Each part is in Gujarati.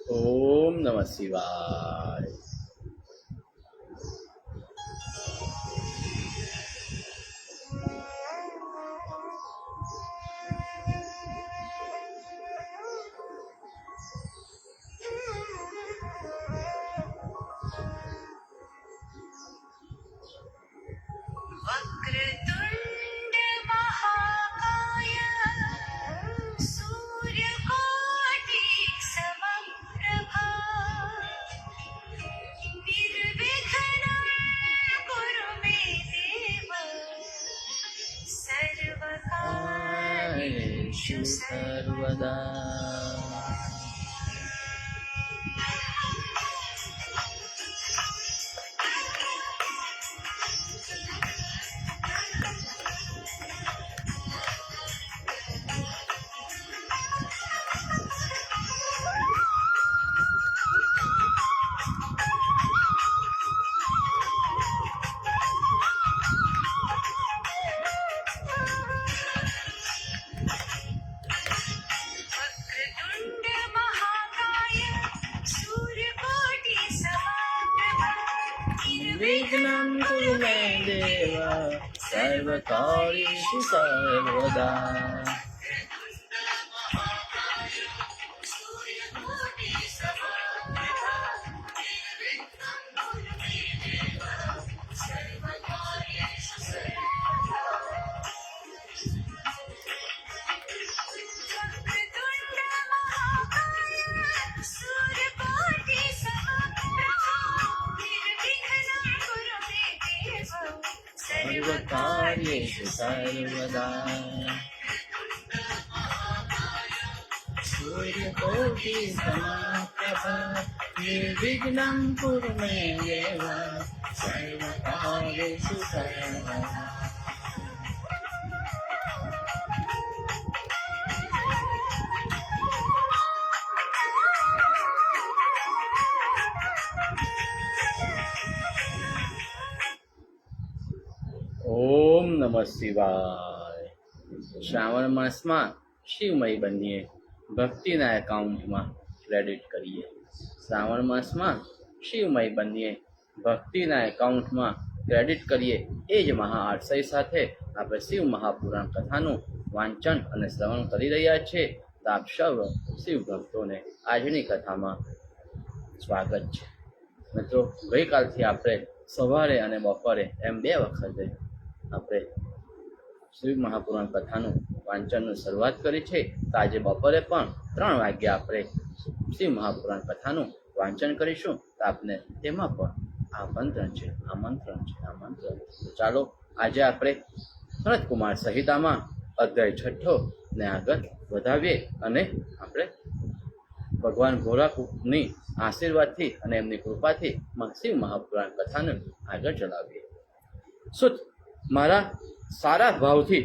ઓમ નમઃ શિવાય. वक्रतुण्ड महाकाय सूर्यकोटि समप्रभा निर्विघ्नं कुरु मे देव सर्वकार्येषु સર્વદા. वक्रतुण्ड महाकाय सूर्यकोटि समप्रभा વિઘ્નં કુરુ મે દેવ સર્વકાર્યેષુ સર્વદા. सूर्यकोटि समप्रभा निर्विघ्नं कुरु मे देव सर्वकार्येषु सर्वदा वक्रतुण्ड महाकाय सूर्यकोटि समप्रभा निर्विघ्नं कुरु मे देव સર્વકાર્યેષુ સર્વદા. સૂર્યકોટિ સમપ્રભા નિર્વિઘ્नं કુરુ મે દેવ સર્વકાર્યેષુ સર્વદા. ઓમ નમઃ શિવાય. શ્રાવણ માસમાં શિવમય બનીએ, ભક્તિના એકાઉન્ટમાં ક્રેડિટ કરીએ. શ્રાવણ માસમાં શિવમય બનીએ, ભક્તિના એકાઉન્ટમાં ક્રેડિટ કરીએ. એ જ મહાઆશય સાથે આપણે શિવ મહાપુરાણ કથાનું વાંચન અને શ્રવણ કરી રહ્યા છીએ. તો આપ સૌ શિવ ભક્તોને આજની કથામાં સ્વાગત છે. મિત્રો, ગઈકાલથી આપણે સવારે અને બપોરે એમ 2 વખતે આપણે શિવ મહાપુરાણ કથાનું વાંચનની શરૂઆત કરી છે. તો આજે બપોરે પણ 3 વાગ્યે આપણે શિવ મહાપુરાણ કથાનું વાંચન કરીશું. તો આપને તેમાં પણ આમંત્રણ છે. તો ચાલો આજે આપણે સનતકુમાર સંહિતામાં અધ્યાય 6 ને આગળ વધાવીએ અને આપણે ભગવાન ભોળાની આશીર્વાદથી અને એમની કૃપાથી શિવ મહાપુરાણ કથાને આગળ ચલાવીએ. સુત, મારા સારા ભાવથી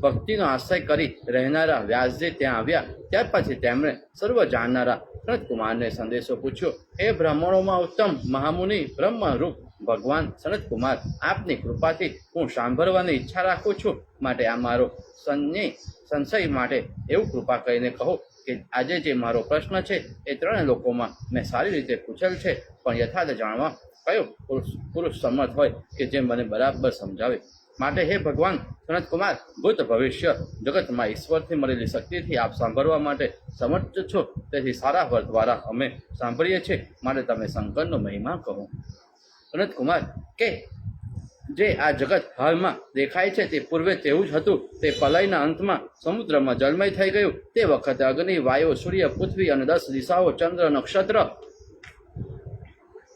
ભક્તિનો આશ્રય કરી રહેનારા વ્યાસજી ત્યાં આવ્યા. ત્યાર પછી તેમણે સર્વ જાણનારા સનતકુમારને સંદેશો પૂછ્યો. હે બ્રાહ્મણોમાં ઉત્તમ મહામુનિ બ્રહ્મરૂપ ભગવાન સનતકુમાર, આપની કૃપાથી હું સાંભળવાની ઈચ્છા રાખું છું. માટે આ મારો સંશય માટે એવું કૃપા કરીને કહો કે આજે જે મારો પ્રશ્ન છે એ 3 લોકોમાં મેં સારી રીતે પૂછેલ છે, પણ યથાર્થ જાણવા કયો પુરુષ સમર્થ હોય કે જે મને બરાબર સમજાવે. માટે હે ભગવાન સનતકુમાર, ભૂત ભવિષ્ય જગતમાં ઈશ્વરથી મળેલી શક્તિથી આપ સાંભળવા માટે સમર્થ છો. તેથી સારા વર દ્વારા અમે સાંભળીએ છીએ. માટે તમે શંકરનો મહિમા કહો. સનતકુમાર કે જે આ જગત હાલમાં દેખાય છે તે પૂર્વે તેવું જ હતું. તે પ્રલયના અંતમાં સમુદ્રમાં જલમય થઈ ગયું. તે વખતે અગ્નિ, વાયુ, સૂર્ય, પૃથ્વી અને 10 દિશાઓ, ચંદ્ર, નક્ષત્ર,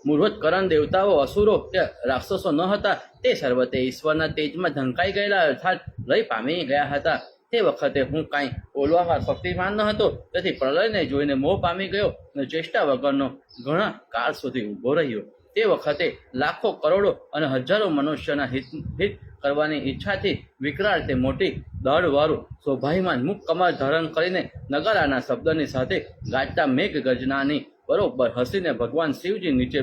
મૂળભૂત કરણ, દેવતાઓ, અસુરો કે રાક્ષસો ન હતા. તે સર્વ તે ઈશ્વરના તેજમાં ઢંકાઈ ગયેલા અર્થાત લય પામી ગયા હતા. તે વખતે હું કાંઈ બોલવામાં શક્તિમાન ન હતો. તેથી પ્રલયને જોઈને મોહ પામી ગયો અને ચેષ્ટા વગરનો ઘણા કાળ સુધી ઊભો રહ્યો. તે વખતે લાખો, કરોડો અને હજારો મનુષ્યના હિત કરવાની ઈચ્છાથી વિકરાળ તે મોટી દળવાળું શોભાયમાન મુખ કમર ધારણ કરીને નગારાના શબ્દની સાથે ગાજતા મેઘ ગર્જનાની બરોબર હસીને ભગવાન શિવજી નીચે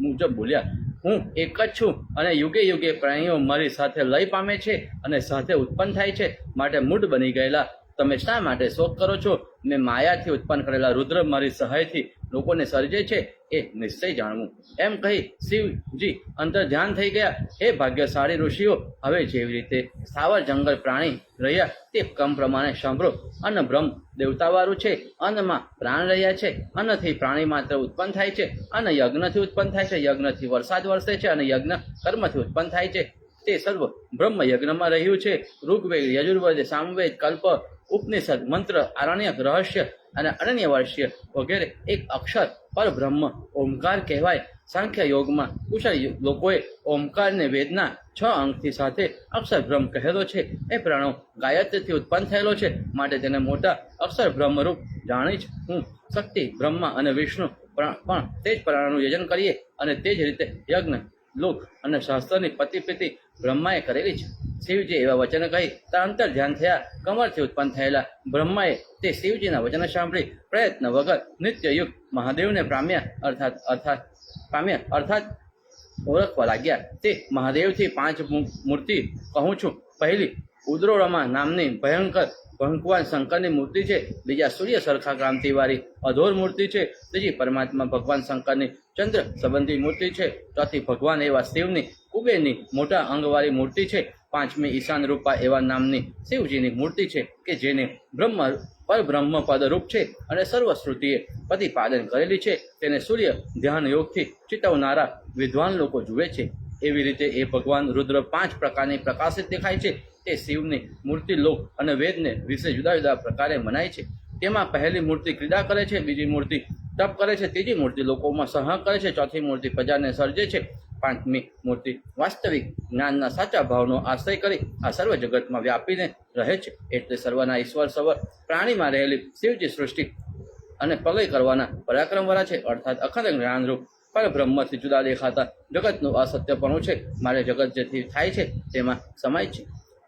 મુજબ બોલ્યા. હું એક જ છું અને યુગે યુગે પ્રાણીઓ મારી સાથે લય પામે છે અને સાથે ઉત્પન્ન થાય છે. માટે મૂઢ બની ગયેલા તમે શા માટે શોક કરો છો? મેં માયાથી ઉત્પન્ન કરેલા રુદ્ર મારી સહાયથી લોકોને સર્જે છે, એ નિશ્ચય જાણવું. એમ કહી શિવજી અંતર ધ્યાન થઈ ગયા. હે ભાગ્યશાળી ઋષિઓ, હવે જેવી રીતે સ્થાવર જંગલ પ્રાણી રહ્યા તે ક્રમ પ્રમાણે સાંભળો. અન્ન બ્રહ્મ દેવતાવાળું છે, અન્નમાં પ્રાણ રહ્યા છે, અન્નથી પ્રાણી માત્ર ઉત્પન્ન થાય છે, અન્ન યજ્ઞથી ઉત્પન્ન થાય છે, યજ્ઞથી વરસાદ વરસે છે, અને યજ્ઞ કર્મથી ઉત્પન્ન થાય છે. તે સર્વ બ્રહ્મ યજ્ઞમાં રહ્યું છે. ઋગ્વેદ, યજુર્વેદ, સામવેદ, કલ્પ, ઉપનિષદ, મંત્ર, આરણ્યક, રહસ્ય અને અનન્ય વર્ષીય વગેરે એક અક્ષર પરબ્રહ્મ ઓમકાર કહેવાય. સાંખ્ય યોગમાં કુશળ લોકોએ ઓમકારને વેદના 6 અંગથી સાથે અક્ષર બ્રહ્મ કહેલો છે. એ પ્રણવ ગાયત્રીથી ઉત્પન્ન થયેલો છે, માટે તેને મોટા અક્ષર બ્રહ્મરૂપ જાણી જ હું. શક્તિ, બ્રહ્મા અને વિષ્ણુ પણ તે જ પ્રાણનું યજન કરીએ, અને તે જ રીતે યજ્ઞ, લોક અને શાસ્ત્રની પતિપતિ બ્રહ્માએ કરેલી છે. શિવજી એવા વચન કહી અંતર ધ્યાન થયા. કમરથી ઉત્પન્ન થયેલા બ્રહ્માએ તે શિવજીના વચન સાંભળી પ્રયત્ન વગર નિત્યયુક્ત મહાદેવને અર્થાત ઓળખવા લાગ્યા. તે મહાદેવથી 5 મૂર્તિ કહું છું. પહેલી ઉદ્રોરમા નામની ભયંકર ભગવાન શંકરની મૂર્તિ છે. બીજા સૂર્ય સરખા ક્રાંતિવાળી અધોર મૂર્તિ છે. ત્રીજી પરમાત્મા ભગવાન શંકરની ચંદ્ર સંબંધી મૂર્તિ છે. ચોથી ભગવાન એવા શિવની કુબેરની મોટા અંગવાળી મૂર્તિ છે. પાંચમી ઈશાન રૂપા એવા નામની શિવજીની મૂર્તિ છે, કે જેને પરબ્રહ્મ પદરૂપ છે અને સર્વશ્રુતિએ પ્રતિપાદન કરેલી છે. તેને સૂર્ય ધ્યાન યોગથી ચિતવનારા વિદ્વાન લોકો જુએ છે. એવી રીતે એ ભગવાન રુદ્ર 5 પ્રકારની પ્રકાશિત દેખાય છે. તે શિવની મૂર્તિ લોક અને વેદને વિશે જુદા જુદા પ્રકારે મનાય છે. તેમાં પહેલી મૂર્તિ ક્રીડા કરે છે, બીજી મૂર્તિ તપ કરે છે, ત્રીજી મૂર્તિ લોકોમાં સહ કરે છે, ચોથી મૂર્તિ પ્રજાને સર્જે છે, પાંચમી મૂર્તિ વાસ્તવિક જ્ઞાનના સાચા ભાવનો આશ્રય કરી આ સર્વ જગતમાં વ્યાપીને રહે છે. એટલે સર્વના ઈશ્વર સર્વ પ્રાણીમાં રહેલી શિવજી સૃષ્ટિ અને પ્રલય કરવાના પરાક્રમવાળા છે. અર્થાત અખંડ જ્ઞાનરૂપ પરબ્રહ્મથી જુદા દેખાતા જગતનું અસત્યપણું છે. મારે જગત જેથી થાય છે તેમાં સમાય છે.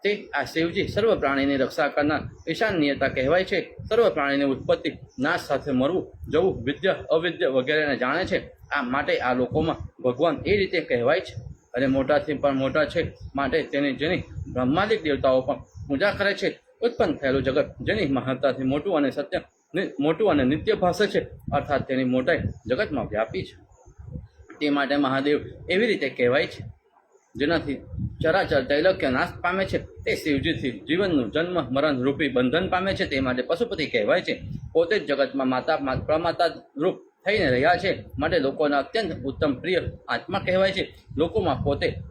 તે આ શિવજી સર્વ પ્રાણીની રક્ષા કરનાર ઈશાન્યતા કહેવાય છે. સર્વ પ્રાણીની ઉત્પત્તિ, નાશ સાથે મરવું, જવું, વિદ્ય અવિદ્ય વગેરેને જાણે છે. આ માટે આ લોકોમાં ભગવાન એ રીતે કહેવાય છે. અને મોટાથી પણ મોટા છે, માટે જેની બ્રહ્માદિક દેવતાઓ પણ પૂજા કરે છે. ઉત્પન્ન થયેલું જગત જેની મહાનતાથી મોટું અને નિત્ય ભાષે છે, અર્થાત તેની મોટાઈ જગતમાં વ્યાપી છે. તે માટે મહાદેવ એવી રીતે કહેવાય છે. જેનાથી ચરાચર તૈલક્ય નાશ પામે છે, તે શિવજીથી જીવનનું જન્મ મરણ રૂપી બંધન પામે છે. તે માટે પશુપતિ કહેવાય છે. પોતે જ જગતમાં પ્રમાતા રૂપ થઈને રહ્યા છે, માટે લોકોના અત્યંત ઉત્તમ પ્રિય આત્મા કહેવાય છે. લોકોમાં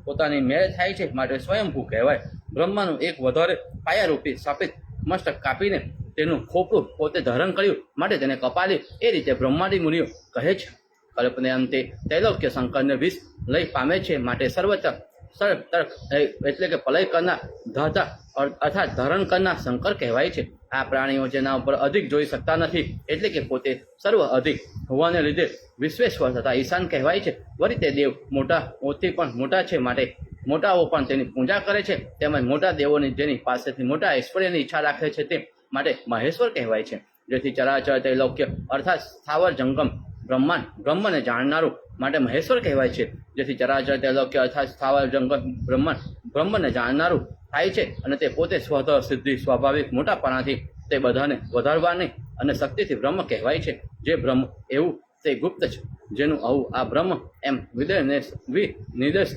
પોતાની મેળ થાય છે, માટે સ્વયંભૂ કહેવાય. બ્રહ્માનું એક વધારે પાયારૂપી સ્થાપિત મસ્તક કાપીને તેનું ખોપરું પોતે ધારણ કર્યું, માટે તેને કપાલી. એ રીતે બ્રહ્માદી મુનિઓ કહે છે. કલ્પને અંતે તૈલોક્ય શંકરને વિષ લઈ પામે છે, માટે સર્વત્ર તર્ક એટલે કે પ્રલય કરનાર ધાતા અર્થાત ધારણ કરનાર શંકર કહેવાય છે. આ પ્રાણીઓ જેના ઉપર અધિક જોઈ શકતા નથી, એટલે કે પોતે સર્વ અધિક હોવાને લીધે વિશ્વેશ્વર તથા ઈશાન કહેવાય છે. વળી તે દેવ મોટાઓથી પણ મોટા છે, માટે મોટાઓ પણ તેની પૂજા કરે છે. તેમજ મોટા દેવોની જેની પાસેથી મોટા ઐશ્વર્યની ઈચ્છા રાખે છે, તે માટે મહેશ્વર કહેવાય છે. જેથી ચરાચર તૈલોક્ય અર્થાત સ્થાવર જંગમ બ્રહ્માંડ બ્રહ્મને જાણનારું માટે મહેશ્વર કહેવાય છે. જેથી ચરાચર તૈલોક્ય અર્થાત સ્થાવર જંગમ બ્રહ્માંડ બ્રહ્મને જાણનારું થાય છે. અને તે પોતે સ્વતઃ સિદ્ધિ સ્વાભાવિક મોટાપણાથી તે બધાને વધારવાની અને શક્તિથી બ્રહ્મ કહેવાય છે. જે બ્રહ્મ એવું તે ગુપ્ત છે, જેનું આવું આ બ્રહ્મ એમ નિર્દેશ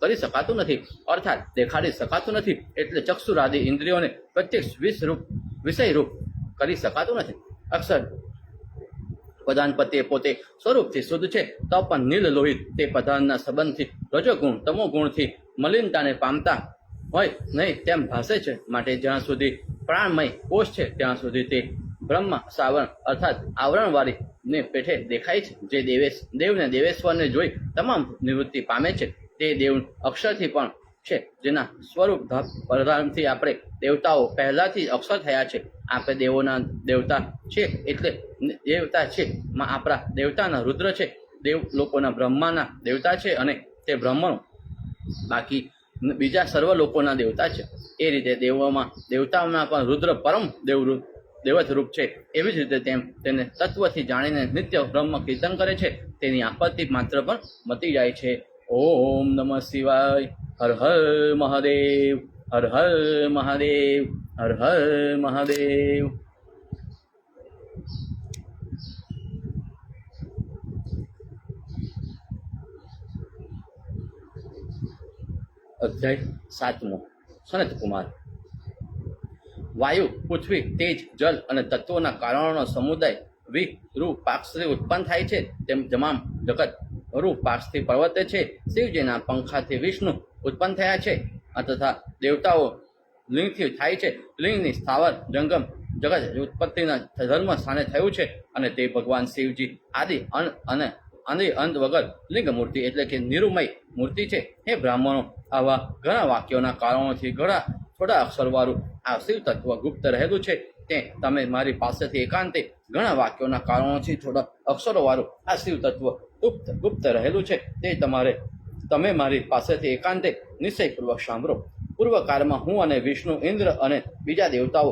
કરી શકાતું નથી, અર્થાત દેખાડી શકાતું નથી. એટલે ચક્ષુરાદિ ઇન્દ્રિયોને પ્રત્યક્ષ વિષય રૂપ કરી શકાતું નથી. અક્ષર પ્રધાનપતિ પોતે સ્વરૂપથી શુદ્ધ છે, તો પણ નીલ લોહિત તે પ્રધાનના સંબંધથી રજોગુણ તમોગુણથી મલિનતાને પામતા હોય નહીં તેમ ભાષે છે. માટે જ્યાં સુધી પ્રાણમય કોષ છે, ત્યાં સુધી તે બ્રહ્મ સાવરણ અર્થાત આવરણવાળી ને પેઠે દેખાય છે. જે દેવને દેવેશ્વરને જોઈ તમામ નિવૃત્તિ પામે છે, તે દેવ અક્ષરથી પણ છે. જેના સ્વરૂપ પ્રધાનથી આપણે દેવતાઓ પહેલાથી અક્ષર થયા છે. આપણે દેવોના દેવતા છે, એટલે દેવતા છે. આપણા દેવતાના રુદ્ર છે. દેવ લોકોના બ્રહ્માના દેવતા છે, અને તે બ્રહ્મનો બાકી બીજા સર્વ લોકોના દેવતા છે. એ રીતે દેવતાઓના પણ રુદ્ર પરમ દેવત રૂપ છે. એવી જ રીતે તેને તત્વથી જાણીને નિત્ય બ્રહ્મ કીર્તન કરે છે. તેની આપત્તિ માત્ર પણ મટી જાય છે. ઓમ નમઃ શિવાય. હર હર મહાદેવ. હર હર મહાદેવ, હર હર મહાદેવ. અધ્યાય 7મો. સનત કુમાર. વાયુ, પૃથ્વી, તેજ, જલ અને તત્વોના કારણોનો સમુદાય વિરૂપાક્ષથી ઉત્પન્ન થાય છે, તેમ તમામ જગત રૂપાક્ષથી પ્રવર્તે છે. શિવજીના પંખાથી વિષ્ણુ ઉત્પન્ન થયા છે તથા દેવતાઓ લિંગથી થાય છે. લિંગની સ્થાવર જંગમ જગત ઉત્પત્તિના ધર્મ સ્થાને થયું છે અને તે ભગવાન શિવજી આદિ અને અંત વગર લિંગ મૂર્તિ એટલે કે નિરૂમય મૂર્તિ છે. હે બ્રાહ્મણો, આવા ઘણા વાક્યોના કારણોથી ઘણા થોડા અક્ષરવાળું આ શિવ તત્વ ગુપ્ત રહેલું છે. તે તમે મારી પાસેથી એકાંતે ઘણા વાક્યોના કારણોથી થોડા અક્ષરોવાળું આ શિવ તત્વ ગુપ્ત રહેલું છે તે તમે મારી પાસેથી એકાંતે નિશ્ચયપૂર્વક સાંભળો. પૂર્વકાળમાં હું અને વિષ્ણુ, ઇન્દ્ર અને બીજા દેવતાઓ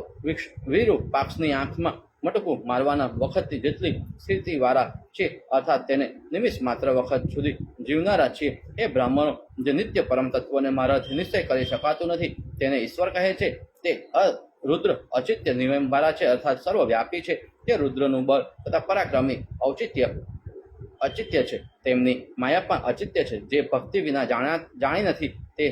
વિરૂપાક્ષની આંખમાં મટકું મારવાના વખતથી જેટલી સ્થિતિવાળા છે, અર્થાત તેને નિમિષ માત્ર વખત સુધી જીવનારા છીએ. એ બ્રાહ્મણો, જે નિત્ય પરમ તત્વને મારાથી નિશ્ચય કરી શકાતું નથી તેને ઈશ્વર કહે છે. તે રુદ્ર અચિત્ય નિયમવાળા છે, અર્થાત સર્વવ્યાપી છે. તે રુદ્રનું બળ તથા પરાક્રમી અચિત્ય છે. તેમની માયા પણ અચિત્ય છે. જે ભક્તિ વિના જાણી નથી તે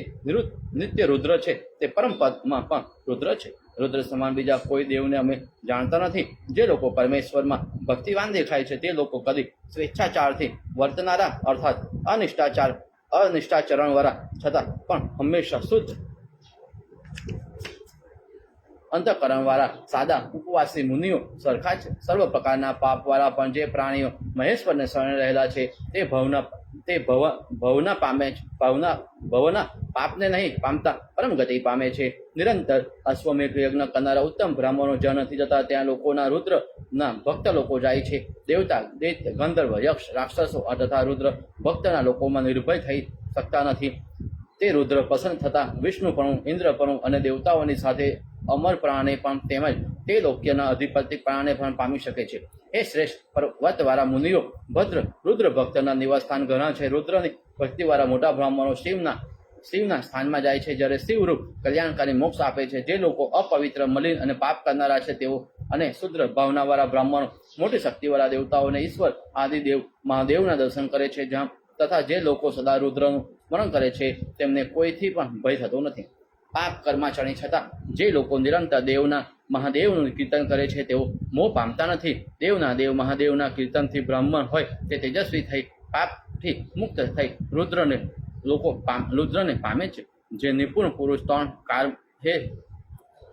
નિત્ય રુદ્ર છે. તે પરમ પદમાં પણ રુદ્ર છે. રુદ્ર સમાન બીજા કોઈ દેવને અમે જાણતા નથી. જે લોકો પરમેશ્વરમાં ભક્તિવાન દેખાય છે તે લોકો કદી સ્વેચ્છાચારથી વર્તનારા, અર્થાત અનિષ્ટાચરણવાળા છતાં પણ હંમેશા શુદ્ધ અંતઃકરણવાળા સાદા ઉપવાસી મુનિઓ સરખા છે. સર્વ પ્રકારના પાપવાળા પણ જે પ્રાણીઓ મહેશ્વરને શરણે રહેલા છે તે ભવના પાપને નહીં પામતા પરમ ગતિ પામે છે. નિરંતર અશ્વમેઘ યજ્ઞ કરનારા ઉત્તમ બ્રાહ્મણો જ્યાં નથી જતા ત્યાં લોકોના રુદ્રના ભક્ત લોકો જાય છે. દેવતા, દૈત્ય, ગંધર્વ, યક્ષ, રાક્ષસો તથા રુદ્ર ભક્તના લોકોમાં નિર્ભય થઈ શકતા નથી. તે રુદ્ર પસંદ થતા વિષ્ણુપણું, ઇન્દ્રપણું અને દેવતાઓની સાથે અમર પ્રાણે પણ તેમજ તે લોકયના અધિપતિ પ્રાણે પણ પામી શકે છે. એ શ્રેષ્ઠ પર્વતવાળા મુનિઓ ભદ્ર રુદ્ર ભક્તના નિવાસસ્થાન ઘણા છે. રુદ્રની ભક્તિવાળા મોટા બ્રાહ્મણો શિવના સ્થાનમાં જાય છે, જ્યારે શિવરૂપ કલ્યાણકારી મોક્ષ આપે છે. જે લોકો અપવિત્ર, મલિન અને પાપ કરનારા છે તેઓ અને શુદ્ર ભાવનાવાળા બ્રાહ્મણો મોટી શક્તિવાળા દેવતાઓને ઈશ્વર આદિદેવ મહાદેવના દર્શન કરે છે. તથા જે લોકો સદા રુદ્રનું સ્મરણ કરે છે તેમને કોઈથી પણ ભય થતો નથી. પાપ કર્માચરણી છતાં જે લોકો નિરંતર મહાદેવનું કીર્તન કરે છે તેઓ મોહ પામતા નથી. દેવના દેવ મહાદેવના કીર્તનથી બ્રાહ્મણ હોય તે તેજસ્વી થઈ પાપથી મુક્ત થઈ રુદ્રને પામે છે. જે નિપુણ પુરુષ 3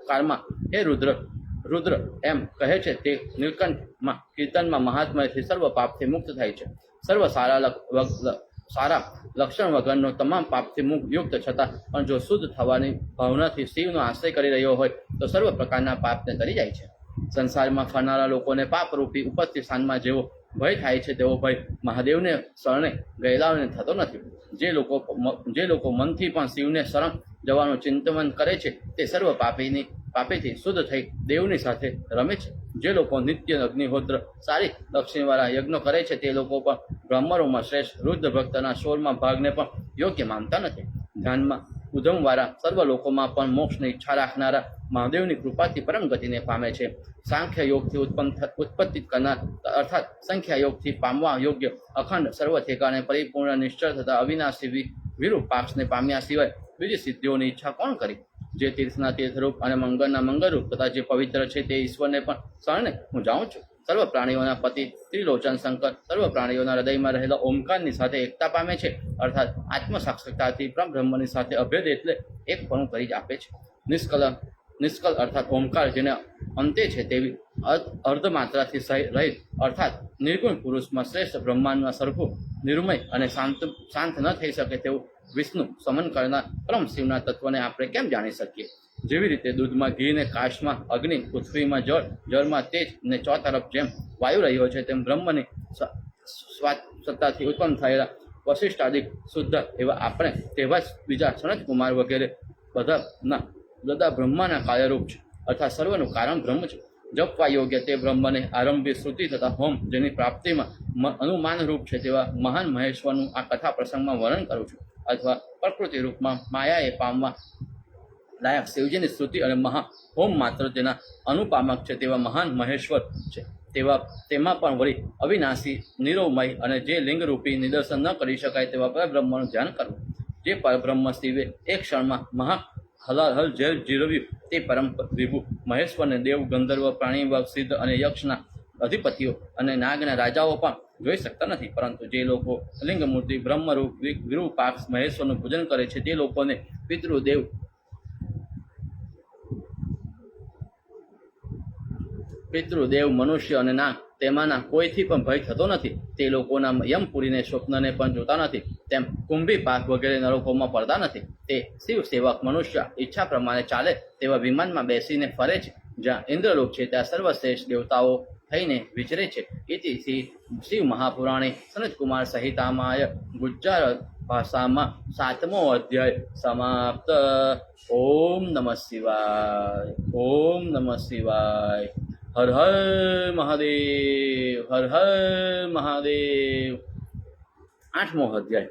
કાળમાં હે રુદ્ર એમ કહે છે તે નીલકંઠમાં કીર્તનમાં મહાત્માથી સર્વ પાપથી મુક્ત થાય છે. સર્વ સારા લક્ષણ વગરનો તમામ પાપથી યુક્ત છતાં પણ જો શુદ્ધ થવાની ભાવનાથી શિવનો આશ્રય કરી રહ્યો હોય તો સર્વ પ્રકારના પાપને તરી જાય છે. સંસારમાં ફરનારા લોકોને પાપરૂપી ઉપસ્થિત સ્થાનમાં જેવો ભય થાય છે તેવો ભય મહાદેવને શરણે ગયેલાઓને થતો નથી. જે લોકો મનથી પણ શિવને શરણ જવાનું ચિંતન કરે છે તે સર્વ પાપીથી શુદ્ધ થઈ દેવની સાથે રમે છે. જે લોકો નિત્ય અગ્નિહોત્ર સારી લક્ષ્મીવાળા યજ્ઞ કરે છે તે લોકો પણ બ્રાહ્મણોમાં શ્રેષ્ઠ રુદ્ર ભક્તના 16મા ભાગને પણ યોગ્ય માનતા નથી. ધ્યાનમાં ઉધમવાળા સર્વ લોકોમાં પણ મોક્ષની ઈચ્છા રાખનારા મહાદેવની કૃપાથી પરમ ગતિને પામે છે. સાંખ્ય યોગથી ઉત્પત્તિ કરનાર, અર્થાત સંખ્યા યોગથી પામવા યોગ્ય અખંડ સર્વ ઠેકાણે પરિપૂર્ણ નિશ્ચળ તથા અવિનાશી વિરૂપાક્ષને પામ્યા સિવાય બીજી સિદ્ધિઓની ઈચ્છા કોણ કરી? જે તીર્થના તીર્થરૂપ અને મંગળના મંગળરૂપ તથા જે પવિત્ર છે તે ઈશ્વરને પણ શરણે હું જાઉં છું. સર્વ પ્રાણીઓના પતિ ત્રિલોચન શંકર સર્વ પ્રાણીઓના હૃદયમાં રહેલા ઓમકારની સાથે એકતા પામે છે, અર્થાત આત્મ સાક્ષાત્કારથી બ્રહ્મની સાથે અભેદ એટલે એકપણું કરી જ આપે છે. નિષ્કલ અર્થાત ઓમકાર જેને અંતે છે તેવી અર્ધમાત્રાથી રહિત અર્થાત નિર્ગુણ પુરુષમાં શ્રેષ્ઠ બ્રહ્માંડમાં સરખું નિર્મય અને શાંત ન થઈ શકે તેવું વિષ્ણુ સમન કરનાર પરમ શિવના તત્વને આપણે કેમ જાણી શકીએ? જેવી રીતે દૂધમાં ઘી ને કાશમાં અગ્નિ, પૃથ્વીમાં જળ, જળમાં તેજ ને ચોતરફ જેમ વાયુ રહ્યો છે તેમ બ્રહ્મની સત્તાથી ઉત્પન્ન થયેલા વશિષ્ઠાદિક શુદ્ધ એવા આપણે તેવા જ બીજા સનત કુમાર વગેરે બધા બ્રહ્માના કાર્યરૂપ છે, અર્થાત સર્વનું કારણ બ્રહ્મ છે. જપવા યોગ્ય તે બ્રહ્મને આરંભી શ્રુતિ તથા હોમ જેની પ્રાપ્તિમાં અનુમાન રૂપ છે તેવા મહાન મહેશ્વરનું આ કથા પ્રસંગમાં વર્ણન કરું છું. અથવા પ્રકૃતિ રૂપમાં માયાએ પામવા લાયક શિવજીની સ્તુતિ અને મહા હોમ માત્ર તેના અનુપામક છે તેવા મહાન મહેશ્વર છે. તેમાં પણ વળી અવિનાશી નિરોમય અને જે લિંગરૂપી નિદર્શન ન કરી શકાય તેવા પરબ્રહ્મનું ધ્યાન કરવું. જે પરબ્રહ્મ શિવે એક ક્ષણમાં મહા હલાહલ જેલ જીરવ્યું તે પરમ વિભુ મહેશ્વરને દેવ, ગંધર્વ, પ્રાણી, વગ, સિદ્ધ અને યક્ષના અધિપતિઓ અને નાગના રાજાઓ પણ જોઈ શકતા નથી. પરંતુ જે લોકો લિંગમૂર્તિ બ્રહ્મરૂપ વિરૂપાક્ષ મહેશ્વરનું પૂજન કરે છે તે લોકોને પિતૃદેવ, મનુષ્ય અને નાગ તેમાંના કોઈથી પણ ભય થતો નથી. તે લોકોના યમપુરીને સ્વપ્નને પણ જોતા નથી. તેમ કુંભી પાક વગેરે નરકોમાં પડતા નથી. તે શિવ સેવક મનુષ્ય ઈચ્છા પ્રમાણે ચાલે તેવા વિમાનમાં બેસીને ફરે છે. જ્યાં ઇન્દ્રલોક છે ત્યાં સર્વશ્રેષ્ઠ દેવતાઓ થઈને વિચરે છે. ઇતિ શિવ મહાપુરાણે સનતકુમાર સહિતામાય ગુજ્જાર ભાષામાં 7મો અધ્યાય સમાપ્ત. ઓમ નમઃ શિવાય. ઓમ નમઃ શિવાય. હર હર મહાદેવ. હર હર મહાદેવ. 8મો અધ્યાય.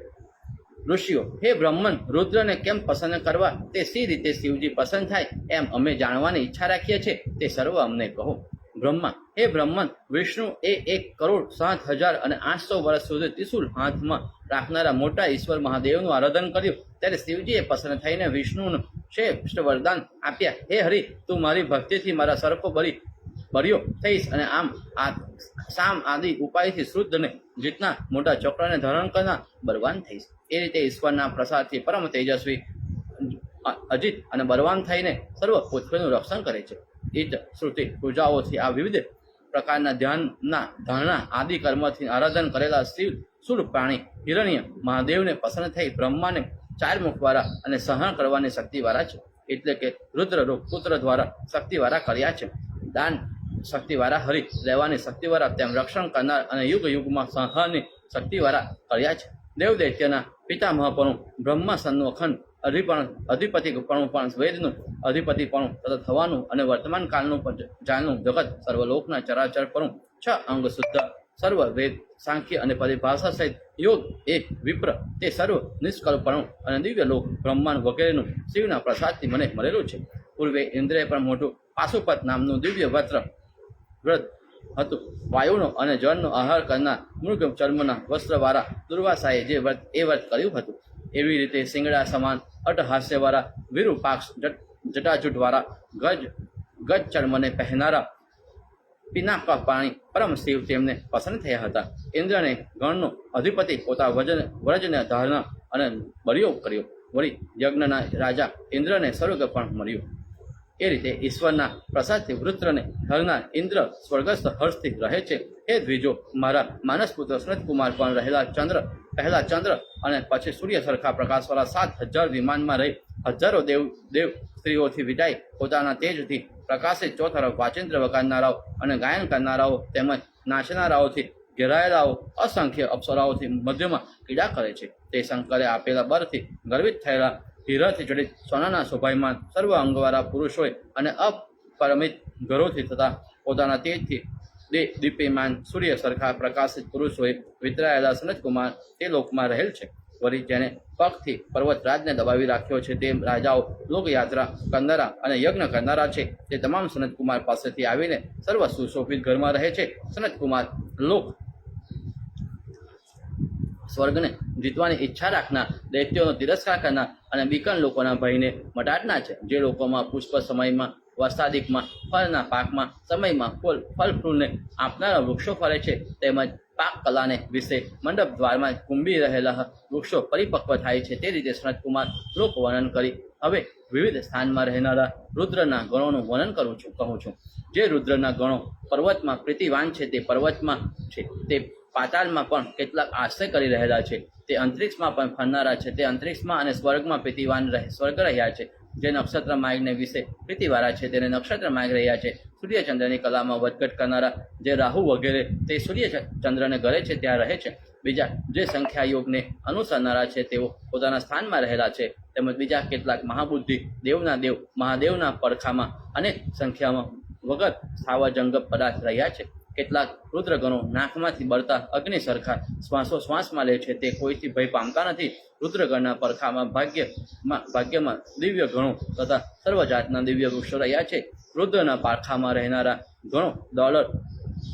ઋષિઓ, હે બ્રહ્મન, રુદ્રને કેમ પસંદ કરવા તે સી રીતે શિવજી પસંદ થાય એમ અમે જાણવાની ઈચ્છા રાખીએ છીએ તે સર્વ અમને કહો. બ્રહ્મા, હે બ્રહ્મન, વિષ્ણુ એ 1,07,800 વર્ષ સુધી ત્રિશુલ હાથમાં રાખનારા મોટા ઈશ્વર મહાદેવનું આરાધન કર્યું. ત્યારે શિવજીએ પસંદ થઈને વિષ્ણુનું શ્રેષ્ઠ વરદાન આપ્યા. હે હરિ, તું મારી ભક્તિથી મારા સર્પ બર્યો થઈશ અને સામ આદિ ઉપાયથી શુદ્ધને જીતના મોટા ચક્રને ધારણ કરનાર બળવાન થઈશ. એ રીતે ઈશ્વરના પ્રસાદથી પરમ તેજસ્વી અજીત અને બળવાન થઈને સર્વ પૃથ્વીનું રક્ષણ કરે છે. ઈત શ્રુતિ પૂજાઓથી આ વિવિધ પ્રકારના ધારણા આદિ કર્મથી આરાધન કરેલા શૂળ પ્રાણી હિરણ્ય મહાદેવને પસંદ થઈ બ્રહ્માને 4 મુખવાળા અને સહન કરવાની શક્તિવાળા છે. એટલે કે રુદ્ર રૂપ પુત્ર દ્વારા શક્તિવાળા કર્યા છે. દાન શક્તિવાળા હરિ, રહેવાની શક્તિવાળા, તેમ રક્ષણ કરનાર અને યુગ યુગમાં સંહારની શક્તિવાળા કર્યા છે. દેવ દૈત્યના પિતામહપણું, બ્રહ્માસનનું અખંડ અધિપતિપણું પણ વેદનું અધિપતિપણું તથા થવાનું અને વર્તમાન કાળનું જાણનું જગત સર્વલોકના ચરાચરપણું, 6 અંગ શુદ્ધ સર્વ વેદ, સાંખ્ય અને પરિભાષા સહિત યોગ એક વિપ્ર તે સર્વ નિષ્કલ્પણું અને દિવ્ય લોક બ્રહ્માંડ વગેરેનું શિવના પ્રસાદથી મને મળેલું છે. પૂર્વે ઇન્દ્રએ પણ મોટું પાશુપત નામનું દિવ્ય વ્રત હતું. વાયુનો અને જળનો આહાર કરનાર મૃગ ચર્મના વસ્ત્રવાળા દુર્વાસાએ જે વ્રત કર્યું હતું. એવી રીતે શિંગડા સમાન અટહાસ્યવાળા વિરૂપાક્ષ જટાજૂટવાળા ગજ ચર્મને પહેરનારા પિનાક પાણી પરમ શિવ તેમને પસંદ થયા હતા. ઇન્દ્રને ગણનો અધિપતિ પોતા વ્રજને ધારણા અને બળિયો કર્યો. વળી યજ્ઞના રાજા ઇન્દ્રને સ્વર્ગ પણ મળ્યું. એ રીતે ઈશ્વરના પ્રસાદથી વૃત્રને હરનાર ઇન્દ્ર સ્વર્ગસ્થ હર્ષથી રહે છે. હે દ્વિજો, મારા માનસપુત્ર સનતકુમાર પણ પહેલા ચંદ્ર અને પછી સૂર્ય સરખા પ્રકાશવાળા 7,000 વિમાનમાં રહી હજારો દેવ સ્ત્રીઓથી વિટાઈ પોતાના તેજથી પ્રકાશિત ચોતરફ વાચિંત્ર વગાડનારાઓ અને ગાયન કરનારાઓ તેમજ નાચનારાઓથી ઘેરાયેલાઓ અસંખ્ય અપ્સરાઓથી મધ્યમાં ક્રીડા કરે છે. તે શંકરે આપેલા બળથી ગર્વિત થયેલા હીરાથી જડિત સોનાના શોભાયમાન સર્વ અંગવાળા પુરુષોએ અને અપરિમિત ઘરોથી તથા પોતાના તેજથી દીપ્યમાન સૂર્ય સરખા પ્રકાશિત પુરુષોએ વિતરાયેલા સનતકુમાર તે લોકમાં રહેલ છે. વળી જેને પગથી પર્વતરાજને દબાવી રાખ્યો છે તે રાજાઓ લોકયાત્રા કરનારા અને યજ્ઞ કરનારા છે. તે તમામ સનતકુમાર પાસેથી આવીને સર્વ સુશોભિત ઘરમાં રહે છે. સનતકુમાર લોક સ્વર્ગને જીતવાની ઈચ્છા રાખનાર, દૈત્યોનો તિરસ્કાર કરનાર અને બીકણ લોકોના ભયને મટાડનાર છે. જે લોકોમાં પુષ્પ સમયમાં, વરસાદિકમાં, ફળના પાકમાં સમયમાં ફળ ફૂલને આપનારા વૃક્ષો ફરે છે, તેમજ પાક કલાને વિશે મંડપ દ્વારમાં કુંભી રહેલા વૃક્ષો પરિપક્વ થાય છે. તે રીતે સનતકુમાર લોક વર્ણન કરી હવે વિવિધ સ્થાનમાં રહેનારા રુદ્રના ગણોનું વર્ણન કહું છું. જે રુદ્રના ગણો પર્વતમાં પ્રીતિવાન છે તે પર્વતમાં છે, તે પાતાળમાં પણ કેટલાક આશ્રય કરી રહેલા છે, તે અંતરિક્ષમાં પણ ફરનારા છે, તે અંતરિક્ષમાં અને સ્વર્ગમાં પ્રીતિવાન સ્વર્ગ રહ્યા છે. જે નક્ષત્ર માર્ગને વિશે પ્રીતિવાળા છે તેને નક્ષત્ર માર્ગ રહ્યા છે. સૂર્યચંદ્રની કલામાં વધઘટ કરનારા જે રાહુ વગેરે તે સૂર્યચંદ્રને ઘરે છે ત્યાં રહે છે. બીજા જે સંખ્યા યોગને અનુસરનારા છે તેઓ પોતાના સ્થાનમાં રહેલા છે. તેમજ બીજા કેટલાક મહાબુદ્ધિ દેવના દેવ મહાદેવના પડખામાં અનેક સંખ્યામાં વગર સ્થાવર જંગમ પદાર્થ રહ્યા છે. કેટલાક રુદ્રગણો નાકમાંથી બળતા અગ્નિ સરખા શ્વાસોશ્વાસમાં લે છે. તે કોઈથી ભય પામતા નથી. રુદ્રગણના પડખામાં ભાગ્યમાં દિવ્ય ગણો તથા સર્વ જાતના દિવ્ય વૃક્ષો રહ્યા છે. રુદ્રના પારખામાં રહેનારા ગણો ડોલર,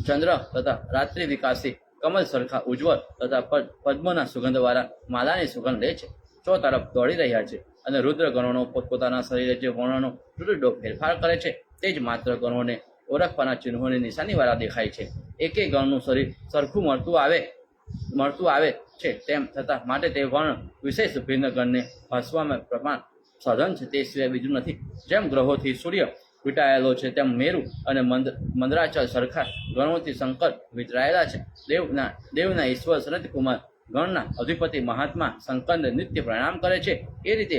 ચંદ્ર તથા રાત્રિ વિકાસી કમલ સરખા ઉજ્જવળ તથા પદ્મના સુગંધવાળા માલાની સુગંધ લે છે. ચો તરફ દોડી રહ્યા છે અને રુદ્ર ગણોનો પોતપોતાના શરીરે જે વર્ણનો રુદ્રડો ફેરફાર કરે છે તે જ માત્ર ગણોને ઓળખવાના ચિહ્નોની નિશાનીવાળા દેખાય છે. એકે ગણનું શરીર સરખું મળતું આવે છે, તેમ છતાં માટે તે વર્ણ વિશેષ ભિન્ન ગણને ભાસવામાં પ્રમાણ સાધન છે, તે સિવાય બીજું નથી. જેમ ગ્રહોથી સૂર્ય વીંટાયેલો છે, તેમ મેરુ અને મંદરાચલ સરખા ગણોથી શંકર વિતરાયેલા છે. દેવના ઈશ્વર સનતકુમાર ગણના અધિપતિ મહાત્મા શંકરને નિત્ય પ્રણામ કરે છે. એ રીતે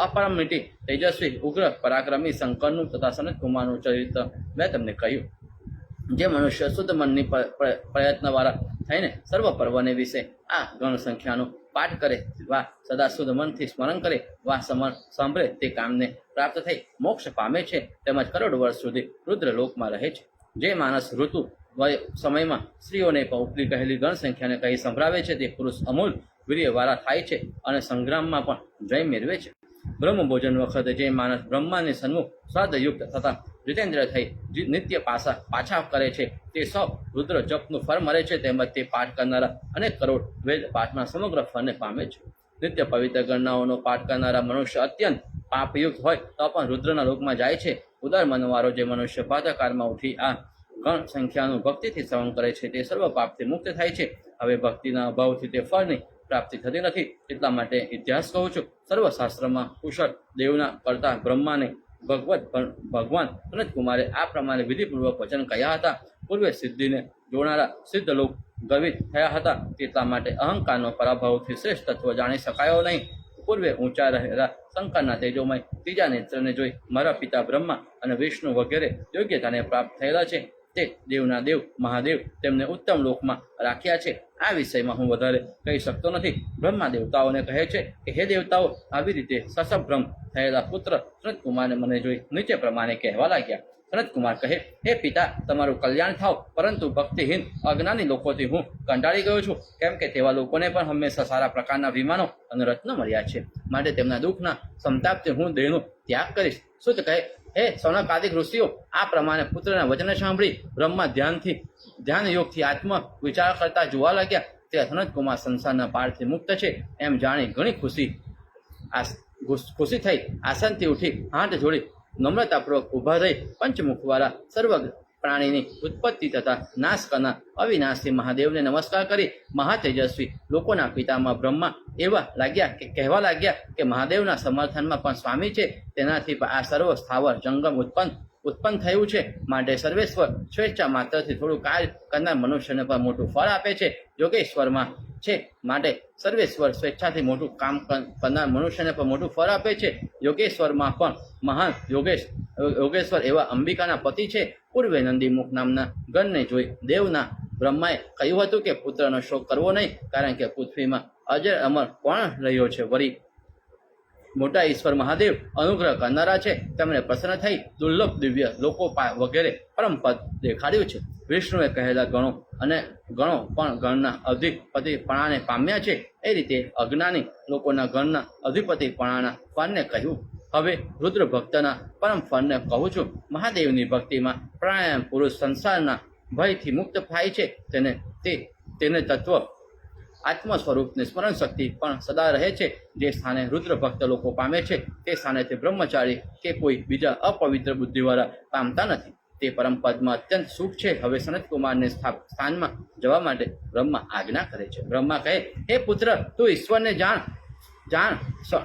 અપરમિટી તેજસ્વી ઉગ્ર પરાક્રમી શંકરનું તથા સનતકુમારનું ચરિત્ર મેં તમને કહ્યું. જે મનુષ્ય શુદ્ધ મનની પ્રયત્નવાળા થઈને સર્વ પર્વને વિશે આ ગણ સંખ્યાનો પાઠ કરે વા સદા શુદ્ધ મનથી સ્મરણ કરે વા સાંભળે તે કામને પ્રાપ્ત થઈ મોક્ષ પામે છે, તેમજ કરોડ વર્ષ સુધી રુદ્રલોકમાં રહે છે. જે માણસ ઋતુ સમયમાં સ્ત્રીઓને પણ ઉપરી કહેલી ગણ સંખ્યાને કહી સંભળાવે છે, તે પુરુષ અમૂલ વીર્યવાળા થાય છે અને સંગ્રામમાં પણ જય મેળવે છે. બ્રહ્મ ભોજન વખતે જે માણસ બ્રહ્માની સન્મુખ શ્રદ્ધયુક્ત તથા જીતેન્દ્ર થઈ નિત્ય પાછા કરે છે, તે સૌ રુદ્ર જપનું ફળ મળે છે. તેમજ તે પાઠ કરનારા અનેક કરોડ વેદ પાઠના સમગ્ર ફળને પામે છે. નિત્ય પવિત્ર ગણનાઓનો પાઠ કરનારા મનુષ્ય અત્યંત પાપયુક્ત હોય તો પણ રુદ્રના લોકમાં જાય છે. ઉદાર મનવાળો જે મનુષ્ય પ્રાતઃકાળમાં ઉઠી આ ગણ સંખ્યાનું ભક્તિથી શ્રવણ કરે છે, તે સર્વ પાપથી મુક્ત થાય છે. હવે ભક્તિના અભાવથી તે ફળની પ્રાપ્તિ થતી નથી. એટલા માટે ઇતિહાસ કહું છું. સર્વશાસ્ત્રમાં કુશળ દેવના કરતા બ્રહ્માને ભગવાન સનતકુમારે આ પ્રમાણે વિધિપૂર્વક વચન કહ્યા હતા. પૂર્વે સિદ્ધિને જોનારા સિદ્ધ લોક ગર્વિત થયા હતા, તેટલા માટે અહંકારનો પરાભવથી શ્રેષ્ઠ તત્વ જાણી શકાયો નહીં. પૂર્વે ઊંચા રહેલા શંકરના તેજોમય ત્રીજા નેત્રને જોઈ મારા પિતા બ્રહ્મા અને વિષ્ણુ વગેરે યોગ્યતાને પ્રાપ્ત થયેલા છે. તે દેવના દેવ મહાદેવ તેમને ઉત્તમ લોકમાં રાખ્યા છે. આ વિષયમાં હું વધારે કહી શકતો નથી. બ્રહ્મા દેવતાઓને કહે છે કે હે દેવતાઓ, આવી રીતે સસભ્રમ થયેલા પુત્ર સનતકુમારને મને જોઈ નીચે પ્રમાણે કહેવા લાગ્યા. સનતકુમાર કહે, હે પિતા, તમારું કલ્યાણ થાવ, પરંતુ ભક્તિહીન અજ્ઞાની લોકોથી હું કંટાળી ગયો છું, કેમ કે તેવા લોકોને પણ હંમેશા સારા પ્રકારના વિમાનો અને રત્નો મળ્યા છે. માટે તેમના દુઃખના સંતાપથી હું દેહનો ત્યાગ કરીશ. શુદ્ધ કહે, હે સૌનકાદિક ઋષિઓ, આ પ્રમાણે પુત્રના વચન સાંભળી બ્રહ્મા ધ્યાન યોગથી આત્મ વિચાર કરતા જોવા લાગ્યા. તે સનતકુમાર સંસારના પારથી મુક્ત છે એમ જાણી ઘણી ખુશી થઈ આસનથી ઉઠી હાથ જોડી નમ્રતાપૂર્વક ઊભા રહી પંચમુખવાળા સર્વ પ્રાણીની ઉત્પત્તિ તથા નાશ કરનાર અવિનાશી મહાદેવને નમસ્કાર કરી મહાતેજસ્વી લોકોના પિતામાં બ્રહ્મા એવા કહેવા લાગ્યા કે મહાદેવના સમર્થનમાં પણ સ્વામી છે. તેનાથી આ સર્વ સ્થાવર જંગમ ઉત્પન્ન થયું છે. માટે સર્વેશ્વર સ્વેચ્છા માત્રથી થોડું કાર્ય કરનાર મનુષ્યને પણ મોટું ફળ આપે છે. યોગેશ્વરમાં છે, માટે સર્વેશ્વર સ્વેચ્છાથી મોટું કામ કરનાર મનુષ્યને પણ મોટું ફળ આપે છે. યોગેશ્વરમાં પણ મહાન યોગેશ્વર એવા અંબિકાના પતિ છે. પૂર્વે નંદીમુખ નામના ગણને જોઈ દેવના બ્રહ્માએ કહ્યું હતું કે પુત્રનો શોક કરવો નહીં, કારણ કે પૃથ્વીમાં અજર અમર કોણ રહ્યો છે. વળી મોટા ઈશ્વર મહાદેવ અનુગ્રહ કરનારા છે. તેમણે પ્રસન્ન થઈ દુર્લભ દિવ્ય લોકો વગેરે પરમ પદ દેખાડ્યું છે. વિષ્ણુએ કહેલા ગણો પણ ગણના અધિપતિપણાને પામ્યા છે. એ રીતે અજ્ઞાની લોકોના ગણના અધિપતિપણાના ફળને કહ્યું. હવે રુદ્ર ભક્તના પરમ ફળને કહું છું. મહાદેવની ભક્તિમાં પ્રાણાયામ પુરુષ સંસારના ભયથી મુક્ત થાય છે. તેને તત્વ આત્મ સ્વરૂપની સ્મરણ શક્તિ પણ સદા રહે છે. જે સ્થાને રુદ્ર ભક્ત લોકો પામે છે, તે સ્થાનેથી બ્રહ્મચારી કે કોઈ બીજા અપવિત્ર બુદ્ધિવાળા પામતા નથી. તે પરમ પદમાં અત્યંત સુખ છે. હવે સનતકુમારને સ્થાનમાં જવા માટે બ્રહ્મા આજ્ઞા કરે છે. બ્રહ્મા કહે, હે પુત્ર, તું ઈશ્વરને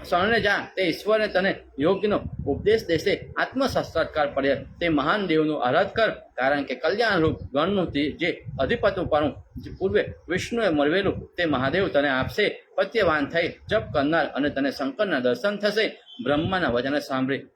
શરણે જા. તે ઈશ્વરને તને યોગનો ઉપદેશ દેશે. આત્મ સાક્ષાત્કાર પડે તે મહાન દેવનું આરાધ કર, કારણ કે કલ્યાણરૂપ ગણનું જે અધિપતિપણું પૂર્વે વિષ્ણુએ મળવેલું તે મહાદેવ તને આપશે. પ્રત્યવાન થઈ જપ કરનાર અને તને શંકરના દર્શન થશે. બ્રહ્માના વચન સાંભળી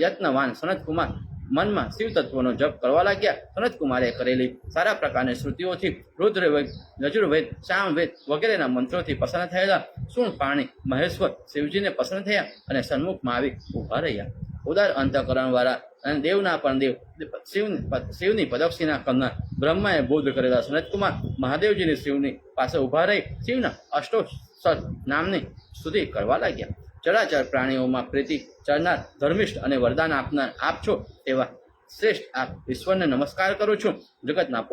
યત્નવાન સનતકુમાર મનમાં શિવ તત્વનો જપ કરવા લાગ્યા. સનતકુમારે કરેલી સારા પ્રકારની શ્રુતિઓથી રુદ્રવેદ, યજુર્વેદ, સામવેદ વગેરેના મંત્રોથી પ્રસન્ન થયેલા શૂળપાણી મહેશ્વર શિવજીને પ્રસન્ન થયા અને સન્મુખમાં આવી ઊભા રહ્યા. ઉદાર અંતઃકરણવાળા અને દેવના પણ દેવ શિવની પ્રદક્ષિણા કરનાર બ્રહ્માએ બોધ કરેલા સનતકુમાર મહાદેવજીની શિવની પાસે ઊભા રહી શિવના અષ્ટોત્તર નામની સ્તુતિ કરવા લાગ્યા. ચરાચર પ્રાણીઓમાં પ્રીતિ ચરનાર ધર્મિષ્ઠ અને વરદાન આપનાર આપ છો તેવા શ્રેષ્ઠ આપ ઈશ્વરને નમસ્કાર કરું છું. જગતના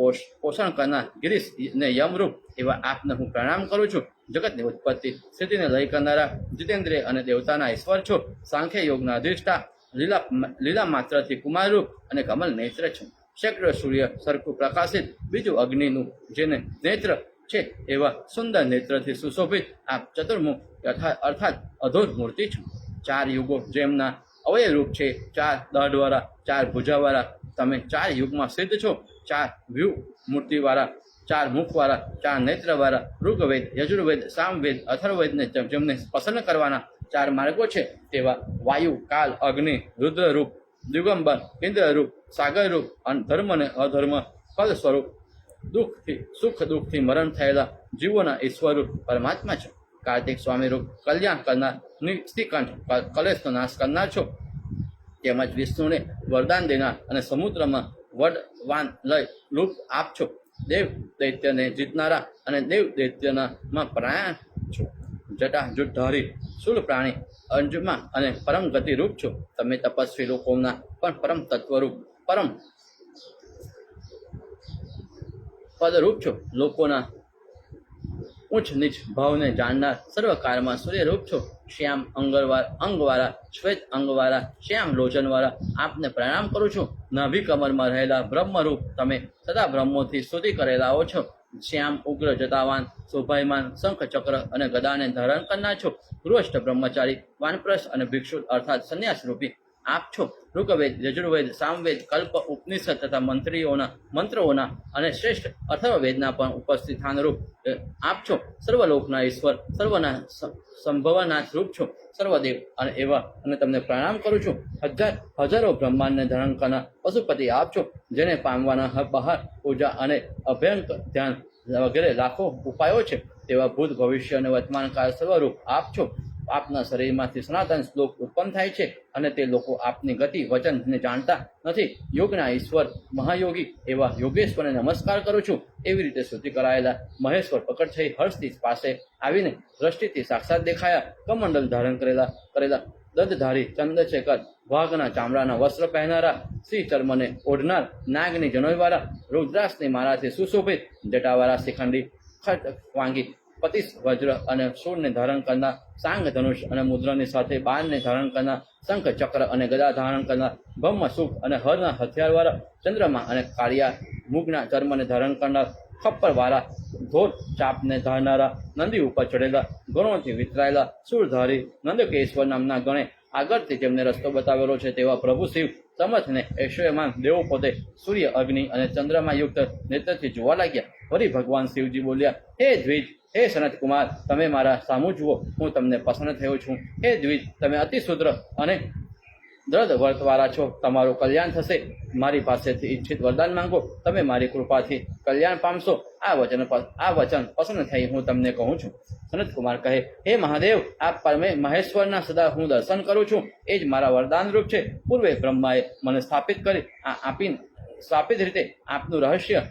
પોષણ કરનાર ગિરીશ ને યમરૂપ એવા આપને હું પ્રણામ કરું છું. જગતની ઉત્પત્તિ સ્થિતિને લય કરનારા જીતેન્દ્રિય અને દેવતાના ઈશ્વર છો. સાંખ્ય યોગના અધિષ્ઠા લીલા માત્રથી કુમારરૂપ અને કમલ નેત્ર છો. શેકડો સૂર્ય સરખું પ્રકાશિત બીજું અગ્નિનું જેને નેત્ર છે એવા સુંદર નેત્રથી સુશોભિત આપ ચતુર્મુખ અર્થાત અધોર મૂર્તિ છો. ચાર યુગો જેમના અવય રૂપ છે, ચાર દાઢવાળા, ચાર ભુજાવાળા તમે ચાર યુગમાં સિદ્ધ છો. ચાર વ્યૂહ મૂર્તિવાળા, ચાર મુખવાળા, ચાર નેત્રવાળા ઋગ્વેદ, યજુર્વેદ, સામવેદ, અથર્વવેદને જેમને પસંદ કરવાના ચાર માર્ગો છે તેવા વાયુ, કાલ, અગ્નિ, રુદ્રરૂપ, દિગંબર, ઇન્દ્રરૂપ, સાગરરૂપ, ધર્મ અને અધર્મ પદ સ્વરૂપ સુખ દુઃખથી મરણ થયેલા જીવોના ઈશ્વરરૂપ પરમાત્મા છો. કાર્તિક સ્વામી રૂપ કલ્યાણ કરનાર, નિષ્ઠિકંઠ કલેશનો નાશ કરનાર છો. તેમજ વિષ્ણુને વરદાન દેનાર અને સમુદ્રમાં વડવાન લય રૂપ આપ છો. દેવ દૈત્યને જીતનારા અને દેવ દૈત્યનામાં પ્રાણ છો. જટા જુટધારી શૂળ પ્રાણી અંજમાં અને પરમ ગતિ રૂપ છો. તમે તપસ્વી લોકોના પણ પરમ તત્વરૂપ પરમ પદરૂપ છો. લોકોના ઉચ્ચ નીચ ભાવને જાણનાર સર્વકાળમાં સૂર્યરૂપ છો. શ્યામ અંગવાળા, શ્વેત અંગવાળા, શ્યામ લોચનવાળા આપને પ્રણામ કરું છું. નાભી કમરમાં રહેલા બ્રહ્મરૂપ તમે સદા બ્રહ્મોથી સ્તુતિ કરેલાઓ છો. શ્યામ ઉગ્ર જતાવાન શોભાયમાન શંખ ચક્ર અને ગદાને ધારણ કરનાર છો. ગૃહસ્થ બ્રહ્મચારી વાનપ્રસ્થ અને ભિક્ષુ અર્થાત સંન્યાસ રૂપી આપ છો. ઋગ્વેદ, યજુર્વેદ, સામવેદ, કલ્પ, ઉપનિષદ તથા મંત્રોના અને શ્રેષ્ઠ અથર્વવેદના પણ ઉપસ્થિત સ્થાનરૂપ આપ છો. સર્વલોકના ઈશ્વર, સર્વના સંભવનાથ રૂપ છો. સર્વદેવ અને એવા અને તમને પ્રણામ કરું છું. હજારો બ્રહ્માંડને ધારણ કરનાર પશુપતિ આપ છો. જેને પામવાના બહાર પૂજા અને અભ્યંક ધ્યાન વગેરે લાખો ઉપાયો છે તેવા ભૂત ભવિષ્ય અને વર્તમાન કાળ સર્વરૂપ આપ છો. આપના શરીરમાંથી સનાતન શ્લોક ઉત્પન્ન થાય છે અને તે લોકો આપની ગતિ વચનને જાણતા નથી. યોગના ઈશ્વર મહાયોગી એવા યોગેશ્વરને નમસ્કાર કરું છું. એવી રીતે સ્તુતિ કરાયેલા મહેશ્વર પ્રકટ થઈ હર્ષથી પાસે આવીને દ્રષ્ટિથી સાક્ષાત દેખાયા. કમંડલ ધારણ કરેલા દધધારી ચંદ્રશેખર, વાઘના ચામડાના વસ્ત્ર પહેરનારા, સિંહ ચર્મને ઓઢનાર, નાગની જનોઈવાળા, રુદ્રાસની માળાથી સુશોભિત, જટાવાળા શિખંડી ખડવાંગી, પતિશ વજ્ર અને શૂળને ધારણ કરનાર, સાંગ ધનુષ અને મુદ્રની સાથે બાણને ધારણ કરનાર, શંખ ચક્ર અને ગદા ધારણ કરનાર, બ્રહ્મ સુખ અને હરના હથિયારવાળા, ચંદ્રમા અને કાળિયા મૂગના ચર્મને ધારણ કરનાર, ખપ્પરવાળા ધોર ચાપને ધારનારા, નંદી ઉપર ચડેલા, ગણોથી વિતરાયેલા, શૂળધારી નંદકેશ્વર નામના ગણે આગળથી જેમને રસ્તો બતાવેલો છે તેવા પ્રભુ શિવ સમર્થને ઐશ્વર્યમાન દેવો પોતે સૂર્ય, અગ્નિ અને ચંદ્રમાં યુક્ત નેત્રથી જોવા લાગ્યા. વળી ભગવાન શિવજી બોલ્યા, હે દ્વિજ, હે સનત કુમાર, તમે મારા સામું જુઓ, હું તમને પસંદ થયો છું. હે દ્વિજ, તમે અતિ શુદ્ર અને દ્રઢ વર્તવાળા છો. તમારું કલ્યાણ થશે. મારી પાસેથી ઈચ્છિત વરદાન માંગો, તમે મારી કૃપાથી કલ્યાણ પામશો. આ વચન પસંદ થઈ હું તમને કહું છું. સનત કુમાર કહે, હે મહાદેવ, આપ મહેશ્વરના સદા હું દર્શન કરું છું. એ જ મારા વરદાન રૂપ છે. પૂર્વે બ્રહ્માએ મને સ્થાપિત રીતે આપનું રહસ્ય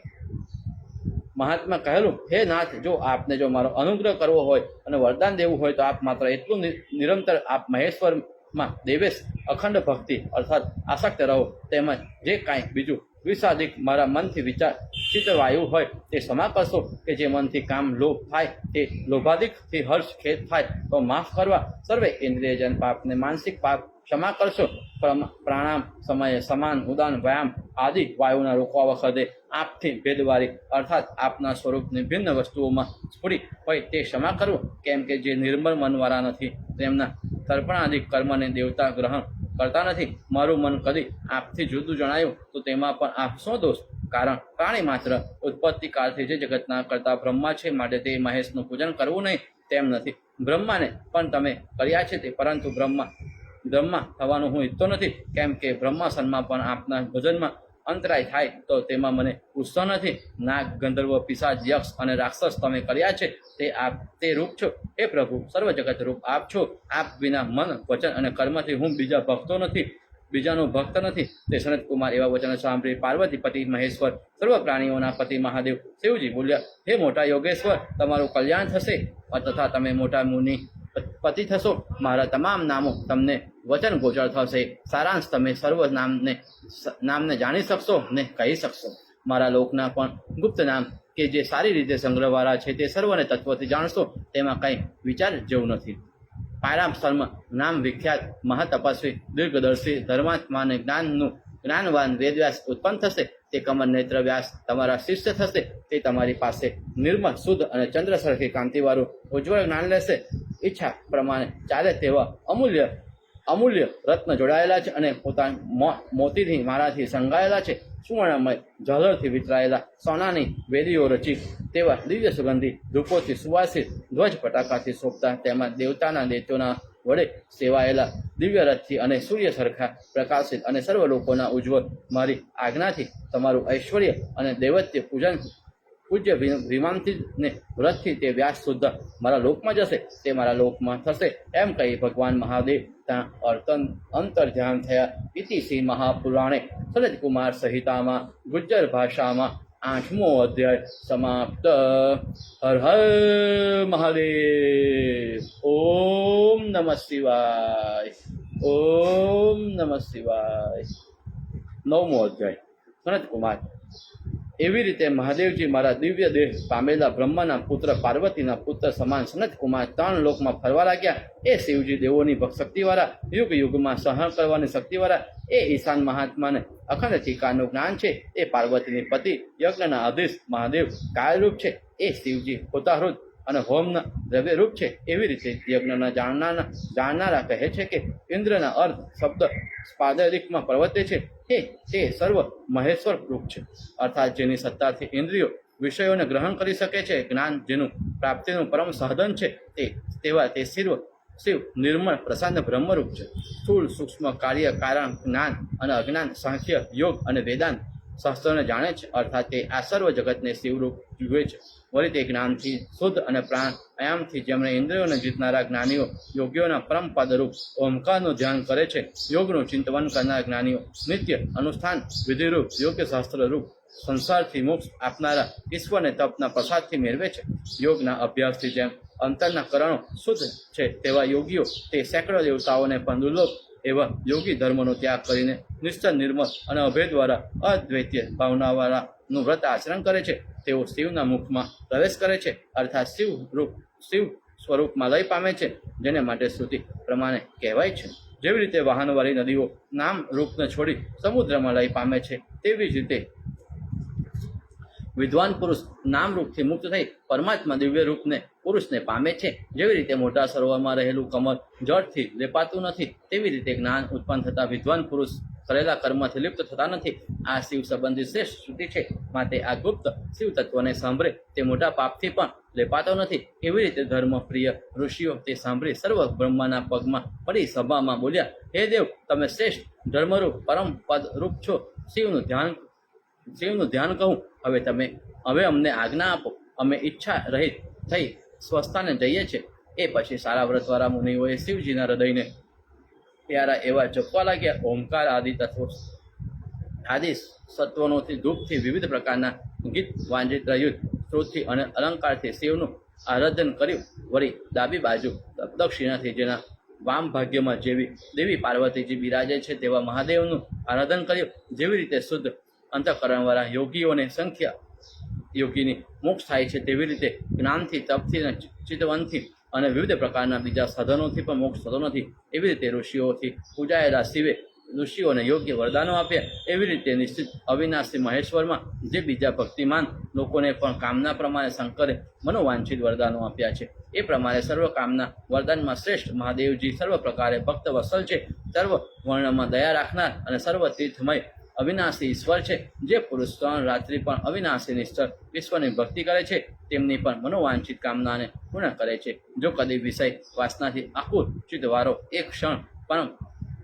મહાત્મા કહેલું. હે નાથ, જો આપને જો મારો અનુગ્રહ કરવો હોય અને વરદાન દેવું હોય તો આપ માત્ર એટલું નિરંતર આપ મહેશ્વરમાં દેવેશ અખંડ ભક્તિ અર્થાત આસક્ત રહો. તેમજ જે કાંઈ બીજું વિષાદિક મારા મનથી વિચાર ચિત્તવાયુ હોય તે ક્ષમા કરશો. કે જે મનથી કામ લોભ થાય, તે લોભાદિકથી હર્ષ ખેદ થાય તો માફ કરવા. સર્વે ઇન્દ્રિયજન પાપને માનસિક પાપ ક્ષમા કરશો. પ્રાણામ સમયે સમાન ઉદાન વ્યાયામ આદિ વાયુના રોકવા વખતે આપથી ભેદવારી અર્થાત આપના સ્વરૂપની ભિન્ન વસ્તુઓમાં સ્ફુરી હોય તે ક્ષમા કરવું. કેમ કે જે નિર્મળ મનવાળા નથી તેમના તર્પણાદિક કર્મને દેવતા ગ્રહણ કરતા નથી. મારું મન કદી આપથી જુદું જણાયું તો તેમાં પણ આપ શું દોષ? કારણ પ્રાણી માત્ર ઉત્પત્તિ કાળથી જે જગતના કરતા બ્રહ્મા છે, માટે તે મહેશનું પૂજન કરવું નહીં તેમ નથી. બ્રહ્માને પણ તમે કર્યા છે તે, પરંતુ બ્રહ્મા થવાનું હું ઈચ્છતો નથી. કેમ કે બ્રહ્માસનમાં પણ આપના ભજનમાં અંતરાય થાય તો તેમાં મને ઉત્સાહ નથી. નાગ, ગંધર્વ, પિશાચ, યક્ષ અને રાક્ષસ તમે કર્યા છે તે રૂપ છો. હે પ્રભુ, સર્વ જગત રૂપ આપ છો. આપ વિના મન, વચન અને કર્મથી હું બીજા ભક્તો નથી. બીજાનો ભક્ત નથી. તે સનતકુમાર એવા વચન સાંભળી પાર્વતી પતિ મહેશ્વર સર્વ પ્રાણીઓના પતિ મહાદેવ શિવજી બોલ્યા, હે મોટા યોગેશ્વર, તમારું કલ્યાણ થશે તથા તમે મોટા મુનિ પતિ થશો. મારા તમામ નામો તમને વચન ગોચર થશે. સારાંશ તમે સર્વ નામને જાણી શકશો ને કહી શકશો. મારા લોકના પણ ગુપ્ત નામ કે જે સારી રીતે સંગ્રહવાળા છે તે સર્વને તત્વથી જાણશો. તેમાં કંઈ વિચાર જેવું નથી. પારામ શર્મ નામ વિખ્યાત મહાતપસ્વી દીર્ઘદર્શી ધર્માત્મા અને જ્ઞાનવાન વેદવ્યાસ ઉત્પન્ન થશે. તે કમર નેત્ર વ્યાસ તમારા શિષ્ય થશે. તે તમારી પાસે નિર્મળ શુદ્ધ અને ચંદ્ર સરખી કાંતિવાળું ઉજ્જવળ જ્ઞાન લેશે. ઈચ્છા પ્રમાણે ચાલે તેવા અમૂલ્ય રત્ન જોડાયેલા છે અને પોતાના મોતીથી મારાથી સંગાયેલા છે. સુવર્ણમય ઝાલરથી વિતરાયેલા સોનાની વેદીઓ રચી તેવા દિવ્ય સુગંધી ધૂપોથી સુવાસિત ધ્વજ પટાકાથી શોભતા તેમાં દેવતાના દૈત્યોના વડે સેવાયેલા દિવ્ય રથથી અને સૂર્ય સરખા પ્રકાશિત અને સર્વ લોકોના ઉજ્જવળ મારી આજ્ઞાથી તમારું ઐશ્વર્ય અને દૈવત્ય પૂજ્ય વિમાનથી ને વ્રતથી તે વ્યાસ શુદ્ધ મારા લોકમાં જશે. તે મારા લોકમાં થશે. એમ કહી ભગવાન મહાદેવ ત્યાં અંતર ધ્યાન થયા. ઇતિ શ્રી મહાપુરાણે સનતકુમાર સંહિતામાં ગુજ્જર ભાષામાં 8મો અધ્યાય સમાપ્ત. હર હર મહાદેવ. ઓમ નમઃ શિવાય. ઓમ નમઃ શિવાય. 9મો અધ્યાય. સનતકુમાર, એવી રીતે મહાદેવજી મારા દિવ્ય દેહ પામેલા બ્રહ્માના પુત્ર પાર્વતીના પુત્ર સમાન સનતકુમાર 3 લોકમાં ફરવા લાગ્યા. એ શિવજી દેવોની શક્તિવાળા, યુગ યુગમાં સહન કરવાની શક્તિવાળા, એ ઈશાન મહાત્માને અખંડ ટીકાનું જ્ઞાન છે. એ પાર્વતીની પતિ યજ્ઞના આદેશ મહાદેવ કાળરૂપ છે. એ શિવજી હોતાહૃદ અને હોમના દ્રવ્યરૂપ છે. એવી રીતે યજ્ઞના જાણનારા કહે છે કે ઇન્દ્રના અર્થ શબ્દ સ્પાદરિકમાં પ્રવર્તે છે. તે સર્વ મહેશ્વર રૂપ છે, અર્થાત જેની સત્તાથી ઇન્દ્રિયો વિષયોને ગ્રહણ કરી શકે છે. જ્ઞાન જેનું પ્રાપ્તિનું પરમ સાધન છે, તે શિવ નિર્મળ પ્રશાંત બ્રહ્મરૂપ છે. સ્થૂળ સૂક્ષ્મ કાર્ય કારણ જ્ઞાન અને અજ્ઞાન સાંખ્ય યોગ અને વેદાંત શાસ્ત્રોને જાણે છે, અર્થાત તે આ સર્વ જગતને શિવરૂપ જુએ છે. વળી તે જ્ઞાનથી શુદ્ધ અને પ્રાણાયામથી જેમણે ઇન્દ્રિયોને જીતનારા જ્ઞાનીઓ યોગીઓના પરમ પદરૂપ ઓમકારનું ધ્યાન કરે છે. યોગનું ચિંતન કરનાર જ્ઞાનીઓ નિત્ય અનુષ્ઠાન વિધિરૂપ યોગ્ય શાસ્ત્રરૂપ સંસારથી મોક્ષ આપનારા ઈશ્વરને તપના પ્રસાદથી મેળવે છે. યોગના અભ્યાસથી જેમ અંતરના કરણો શુદ્ધ છે, તેવા યોગીઓ તે સેંકડો દેવતાઓને પણ દુર્લભ એવા યોગી ધર્મનો ત્યાગ કરીને નિશ્ચલ નિર્મળ અને અભય દ્વારા અદ્વૈત્ય ભાવનાવાળાનું વ્રત આચરણ કરે છે. તેઓ શિવના મુખમાં પ્રવેશ કરે છે, અર્થાત શિવ સ્વરૂપમાં લય પામે છે, જેને માટે શ્રુતિ પ્રમાણે કહેવાય છે. જેવી રીતે વાહનવાળી નદીઓ નામ રૂપને છોડી સમુદ્રમાં લય પામે છે, તેવી જ રીતે વિદ્વાન પુરુષ નામ રૂપથી મુક્ત થઈ પરમાત્મા દિવ્ય રૂપને પુરુષને પામે છે. જેવી રીતે મોટા સરોવરમાં રહેલું કમળ જળથી લેપાતું નથી, તેવી રીતે જ્ઞાન ઉત્પન્ન થતા વિદ્વાન પુરુષ કરેલા કર્મથી લિપ્ત થતા નથી. આ શિવ સંબંધી શ્રેષ્ઠ શ્રુતિ છે, માટે આ ગુપ્ત શિવ તત્વને સાંભળે તે મોટા પાપથી પણ લેપાતો નથી. એવી રીતે ધર્મ પ્રિય ઋષિઓ તે સાંભળી સર્વ બ્રહ્માના પગમાં પડી સભામાં બોલ્યા, હે દેવ, તમે શ્રેષ્ઠ ધર્મરૂપ પરમ પદ રૂપ છો. શિવનું ધ્યાન કહું. હવે અમને આજ્ઞા આપો. અમે ઈચ્છા રહિત થઈ સ્વસ્થાને જઈએ છીએ. એ પછી સારા વ્રતવાળા મુનિઓએ શિવજીના હૃદયને પ્યારા એવા જપવા લાગ્યા. ઓમકાર આદિ સત્વનોથી ધૂપથી વિવિધ પ્રકારના ગીત વાંજિત યુદ્ધ સ્ત્રોતથી અને અલંકારથી શિવનું આરાધન કર્યું. વળી ડાબી બાજુ દક્ષિણાથી જેના વામ ભાગ્યમાં જેવી દેવી પાર્વતીજી બિરાજે છે તેવા મહાદેવનું આરાધન કર્યું. જેવી રીતે શુદ્ધ અંતઃકરણવાળા યોગીઓને સંખ્યા યોગીની મોક્ષ થાય છે, તેવી રીતે જ્ઞાનથી તપથી અને ચિતવનથી અને વિવિધ પ્રકારના બીજા સાધનોથી પણ મોક્ષ થતો નથી. એવી રીતે ઋષિઓથી પૂજાયેલા શિવે ઋષિઓને યોગ્ય વરદાનો આપ્યા. એવી રીતે નિશ્ચિત અવિનાશી મહેશ્વરમાં જે બીજા ભક્તિમાન લોકોને પણ કામના પ્રમાણે શંકરે મનોવાંછિત વરદાનો આપ્યા છે, એ પ્રમાણે સર્વ કામના વરદાનમાં શ્રેષ્ઠ મહાદેવજી સર્વ પ્રકારે ભક્ત વત્સલ છે, સર્વ વર્ણમાં દયા રાખનાર અને સર્વ તીર્થમય અવિનાશી ઈશ્વર છે. જે પુરુષ 3 રાત્રિ પણ અવિનાશી નિશ્ચળ ઈશ્વરની ભક્તિ કરે છે, તેમની પણ મનોવાંછિત કામનાને પૂર્ણ કરે છે. જો કદી વિષય વાસનાથી આકુલ ચિત્તવાળો એક ક્ષણ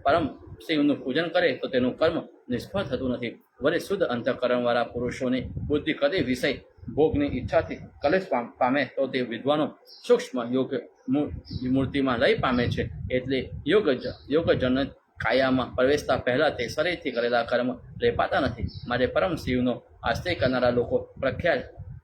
પરમ શિવનું પૂજન કરે તો તેનું કર્મ નિષ્ફળ થતું નથી. વળી શુદ્ધ અંતઃકરણવાળા પુરુષોની બુદ્ધિ કદી વિષય ભોગની ઈચ્છાથી કલેશ પામે તો તે વિદ્વાનો સૂક્ષ્મ યોગ મૂર્તિમાં લઈ પામે છે. એટલે યોગજન કાયામાં પ્રવેશતા પહેલા તે શરીરથી કરેલા કર્મ રેપાતા નથી. માટે પરમ શિવનો આશ્રય કરનારા લોકો પ્રખ્યાત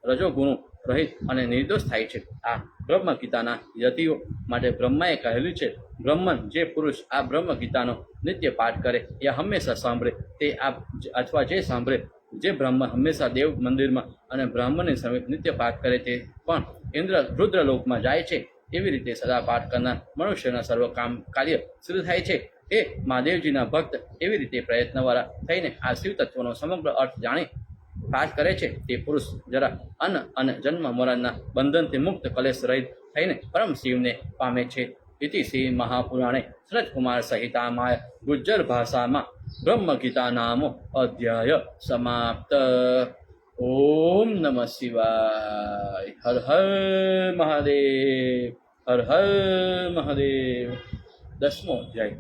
રજોગુણો રહિત અને નિર્દોષ થાય છે. આ બ્રહ્મ ગીતાના યતિઓ માટે બ્રહ્માએ કહેલું છે, બ્રહ્મન જે પુરુષ આ બ્રહ્મ ગીતાનો નિત્ય પાઠ કરે યા હંમેશા સાંભળે તે આ અથવા જે સાંભળે જે બ્રહ્મ હંમેશા દેવ મંદિરમાં અને બ્રાહ્મણની સમીપ નિત્ય પાઠ કરે તે પણ ઇન્દ્ર રુદ્રલોકમાં જાય છે. એવી રીતે સદા પાઠ કરનાર મનુષ્યના સર્વ કામ કાર્ય સિદ્ધ થાય છે. એ મહાદેવજીના ભક્ત એવી રીતે પ્રયત્નવાળા થઈને આ શિવ તત્વનો સમગ્ર અર્થ જાણી પાઠ કરે છે. તે પુરુષ જરા અન્ન અને જન્મ મરણના બંધનથી મુક્ત કલેશ રહિત થઈને પરમ શિવને પામે છે. ઇતિ શ્રી મહાપુરાણે સનતકુમાર સહિતામાય ગુજ્જર ભાષામાં બ્રહ્મ ગીતા નામો અધ્યાય સમાપ્ત. ઓમ નમઃ શિવાય. હર હર મહાદેવ. હર હર મહાદેવ. 10મો અધ્યાય.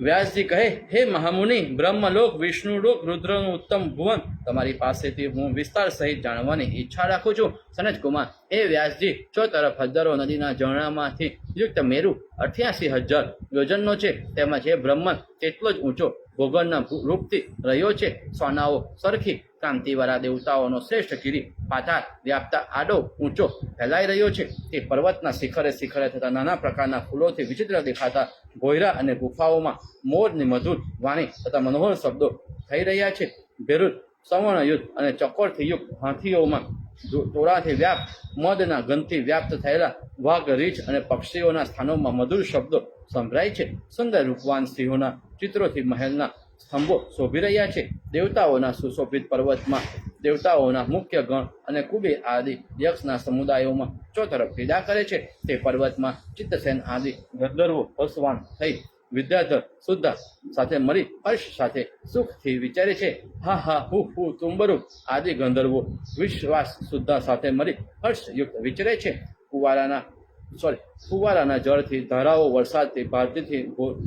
વ્યાસજી કહે, હે મહામુનિ, બ્રહ્મલોક, વિષ્ણુલોક, રુદ્રનું ઉત્તમ ભુવન તમારી પાસેથી હું વિસ્તાર સહિત જાણવાની ઈચ્છા રાખું છું. સનતકુમાર, હે વ્યાસજી, ચોતરફ હજારો નદીના ઝરણામાંથી યુક્ત મેરુ 88,000 યોજનનો છે. તેમાં જે બ્રહ્મન તેટલો જ ઊંચો ભોગળના રૂપથી રહ્યો છે. સોનાઓ સરખી કાંતિવાળા દેવતાઓનો શ્રેષ્ઠ ગિરી પાતાળ વ્યાપતા આડો ઊંચો ફેલાઈ રહ્યો છે. તે પર્વતના શિખરે શિખરે થતા નાના પ્રકારના ફૂલોથી વિચિત્ર દેખાતા ભોયરા અને ગુફાઓમાં મોરની મધુર વાણી તથા મનોહર શબ્દો થઈ રહ્યા છે. ભેરુદ સંવર્ણયુદ્ધ અને ચકોરથી યુક્ત હાથીઓમાં તોરાથી વ્યાપ્ત મદના ગંધથી વ્યાપ્ત થયેલા વાઘ, રીછ અને પક્ષીઓના સ્થાનોમાં મધુર શબ્દો સંભળાય છે. સુંદર રૂપવાન સિંહોના ચિત્રોથી મહેલના સ્તંભો શોભી રહ્યા છે. દેવતાઓના સુશોભિત પર્વતમાં દેવતાઓના મુખ્ય ગણ અને કુબેર આદિ યક્ષના સમુદાયોમાં ચોતરફ ક્રીડા કરે છે. તે પર્વતમાં ચિત્તસેન આદિ ગંધર્વો પસવાન થઈ વિદ્યાધર શુદ્ધા સાથે મળી હર્ષ સાથે સુખથી વિચારે છે. હા હા હુ હુ તુંબરુ આદિ ગંધર્વો વિશ્વાસ શુદ્ધા સાથે મળી હર્ષયુક્ત વિચરે છે. ફુવારાના જળથી ધારાઓ વરસાદથી ભારતીથી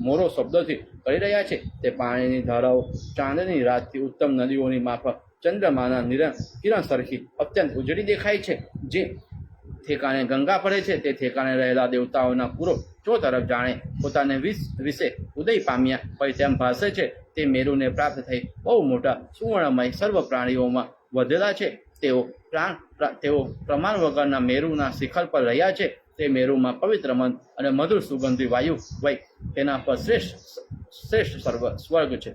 મોરો શબ્દોથી કરી રહ્યા છે. તે પાણીની ધારાઓ ચાંદની રાતથી ઉત્તમ નદીઓની માફક ચંદ્રમાના કિરણ સરખી અત્યંત ઉજળી દેખાય છે. જે ઠેકાણે ગંગા પડે છે તે ઠેકાણે રહેલા દેવતાઓના પૂરો ચોતરફ જાણે પોતાને વિશે ઉદય પામ્યા હોય તેમ ભાસે છે. તે મેરુને પ્રાપ્ત થઈ બહુ મોટા સુવર્ણમય સર્વ પ્રાણીઓમાં વધેલા છે. તેઓ પ્રમાણ વગરના મેરુના શિખર પર રહ્યા છે. તે મેરુમાં પવિત્ર મન અને મધુર સુગંધી વાયુ વય તેના પર શ્રેષ્ઠ સ્વર્ગ છે.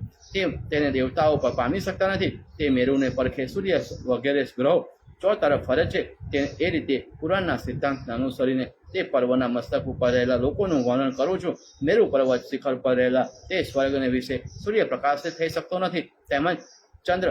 તેને દેવતાઓ પર પામી શકતા નથી. તે મેરુને પરખે સૂર્ય વગેરે ગ્રહો ચોતરફ ફરે છે. તે એ રીતે પુરાણના સિદ્ધાંતને અનુસરીને તે પર્વના મસ્તક ઉપર રહેલા લોકોનું વર્ણન કરું છું. મેરુ પર્વત શિખર પર રહેલા તે સ્વર્ગને વિશે સૂર્ય પ્રકાશિત થઈ શકતો નથી. તેમજ ચંદ્ર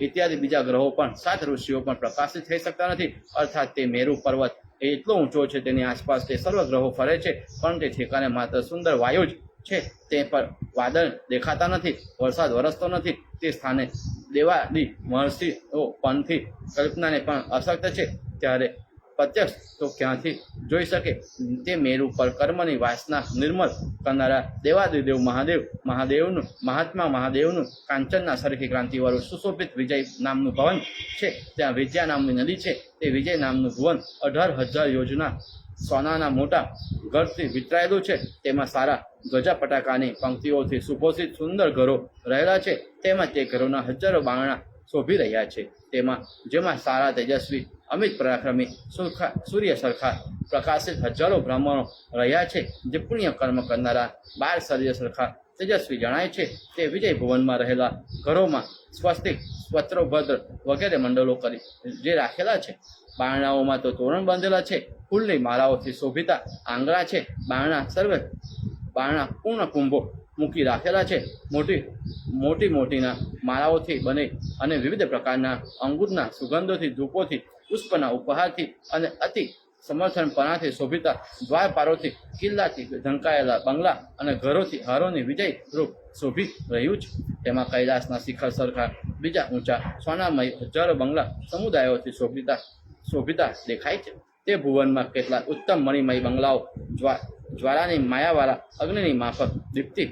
ઇત્યાદિ બીજા ગ્રહો પણ 7 ઋષિઓ પણ પ્રકાશિત થઈ શકતા નથી. અર્થાત તે મેરુ પર્વત એટલો ઊંચો છે. તેની આસપાસ તે સર્વ ગ્રહો ફરે છે, પણ તે ઠેકાણે માત્ર સુંદર વાયુ જ છે. તે પર વાદળ દેખાતા નથી, વરસાદ વરસતો નથી. તે સ્થાને દેવાદી મહર્ષિઓ પંથી કલ્પનાને પણ અશક્ત છે. ત્યારે પ્રત્યક્ષ તો ક્યાંથી જોઈ શકે? તે મેરુ પર કર્મની વાસના નિર્મલ કરનારા દેવાદિદેવ મહાદેવનું મહાત્મા કાંચનના સરખી ક્રાંતિવાળું સુશોભિત વિજય નામનું ભવન છે. ત્યાં વિજયા નામની નદી છે. તે વિજય નામનું ભુવન 18,000 યોજના સોનાના મોટા ઘરથી વિતરાયેલું છે. તેમાં સારા ગજા પટાકાની પંક્તિઓથી સુભોષિત સુંદર ઘરો રહેલા છે. તેમાં તે ઘરોના હજારો બારણા શોભી રહ્યા છે. જેમાં સારા તેજસ્વી અમિત પરાક્રમી સૂર્ય સરખા પ્રકાશિત હજારો બ્રાહ્મણો રહ્યા છે. જે પુણ્ય કર્મ કરનારા 12 સૂર્ય સરખા તેજસ્વી જણાય છે. તે વિજય ભુવનમાં રહેલા ઘરોમાં સ્વસ્તિક, સ્વત્રોભદ્ર વગેરે મંડળો કરી જે રાખેલા છે. બારણાઓમાં તો તોરણ બાંધેલા છે. ફૂલની માળાઓથી શોભિતા આંગળા છે. બારણા પૂર્ણ કુંભો મૂકી રાખેલા છે. મોટીના માળાઓથી બને અને વિવિધ પ્રકારના અંગૂરના સુગંધોથી, ધૂપોથી, પુષ્પના ઉપહારથી અને અતિ સમર્થનપણાથી શોભિતા દ્વારપારોથી, કિલ્લાથી ઢંકાયેલા બંગલા અને ઘરોથી હારોની વિજય રૂપ શોભી રહ્યું છે. તેમાં કૈલાસના શિખર સરખા બીજા ઊંચા સોનામય હજારો બંગલા સમુદાયોથી શોભિતા દેખાય છે. તે ભુવનમાં કેટલાક ઉત્તમ મણિમય બંગલાઓ જ્વાળાની માયાવાળા અગ્નિની માફક દીપ્તિ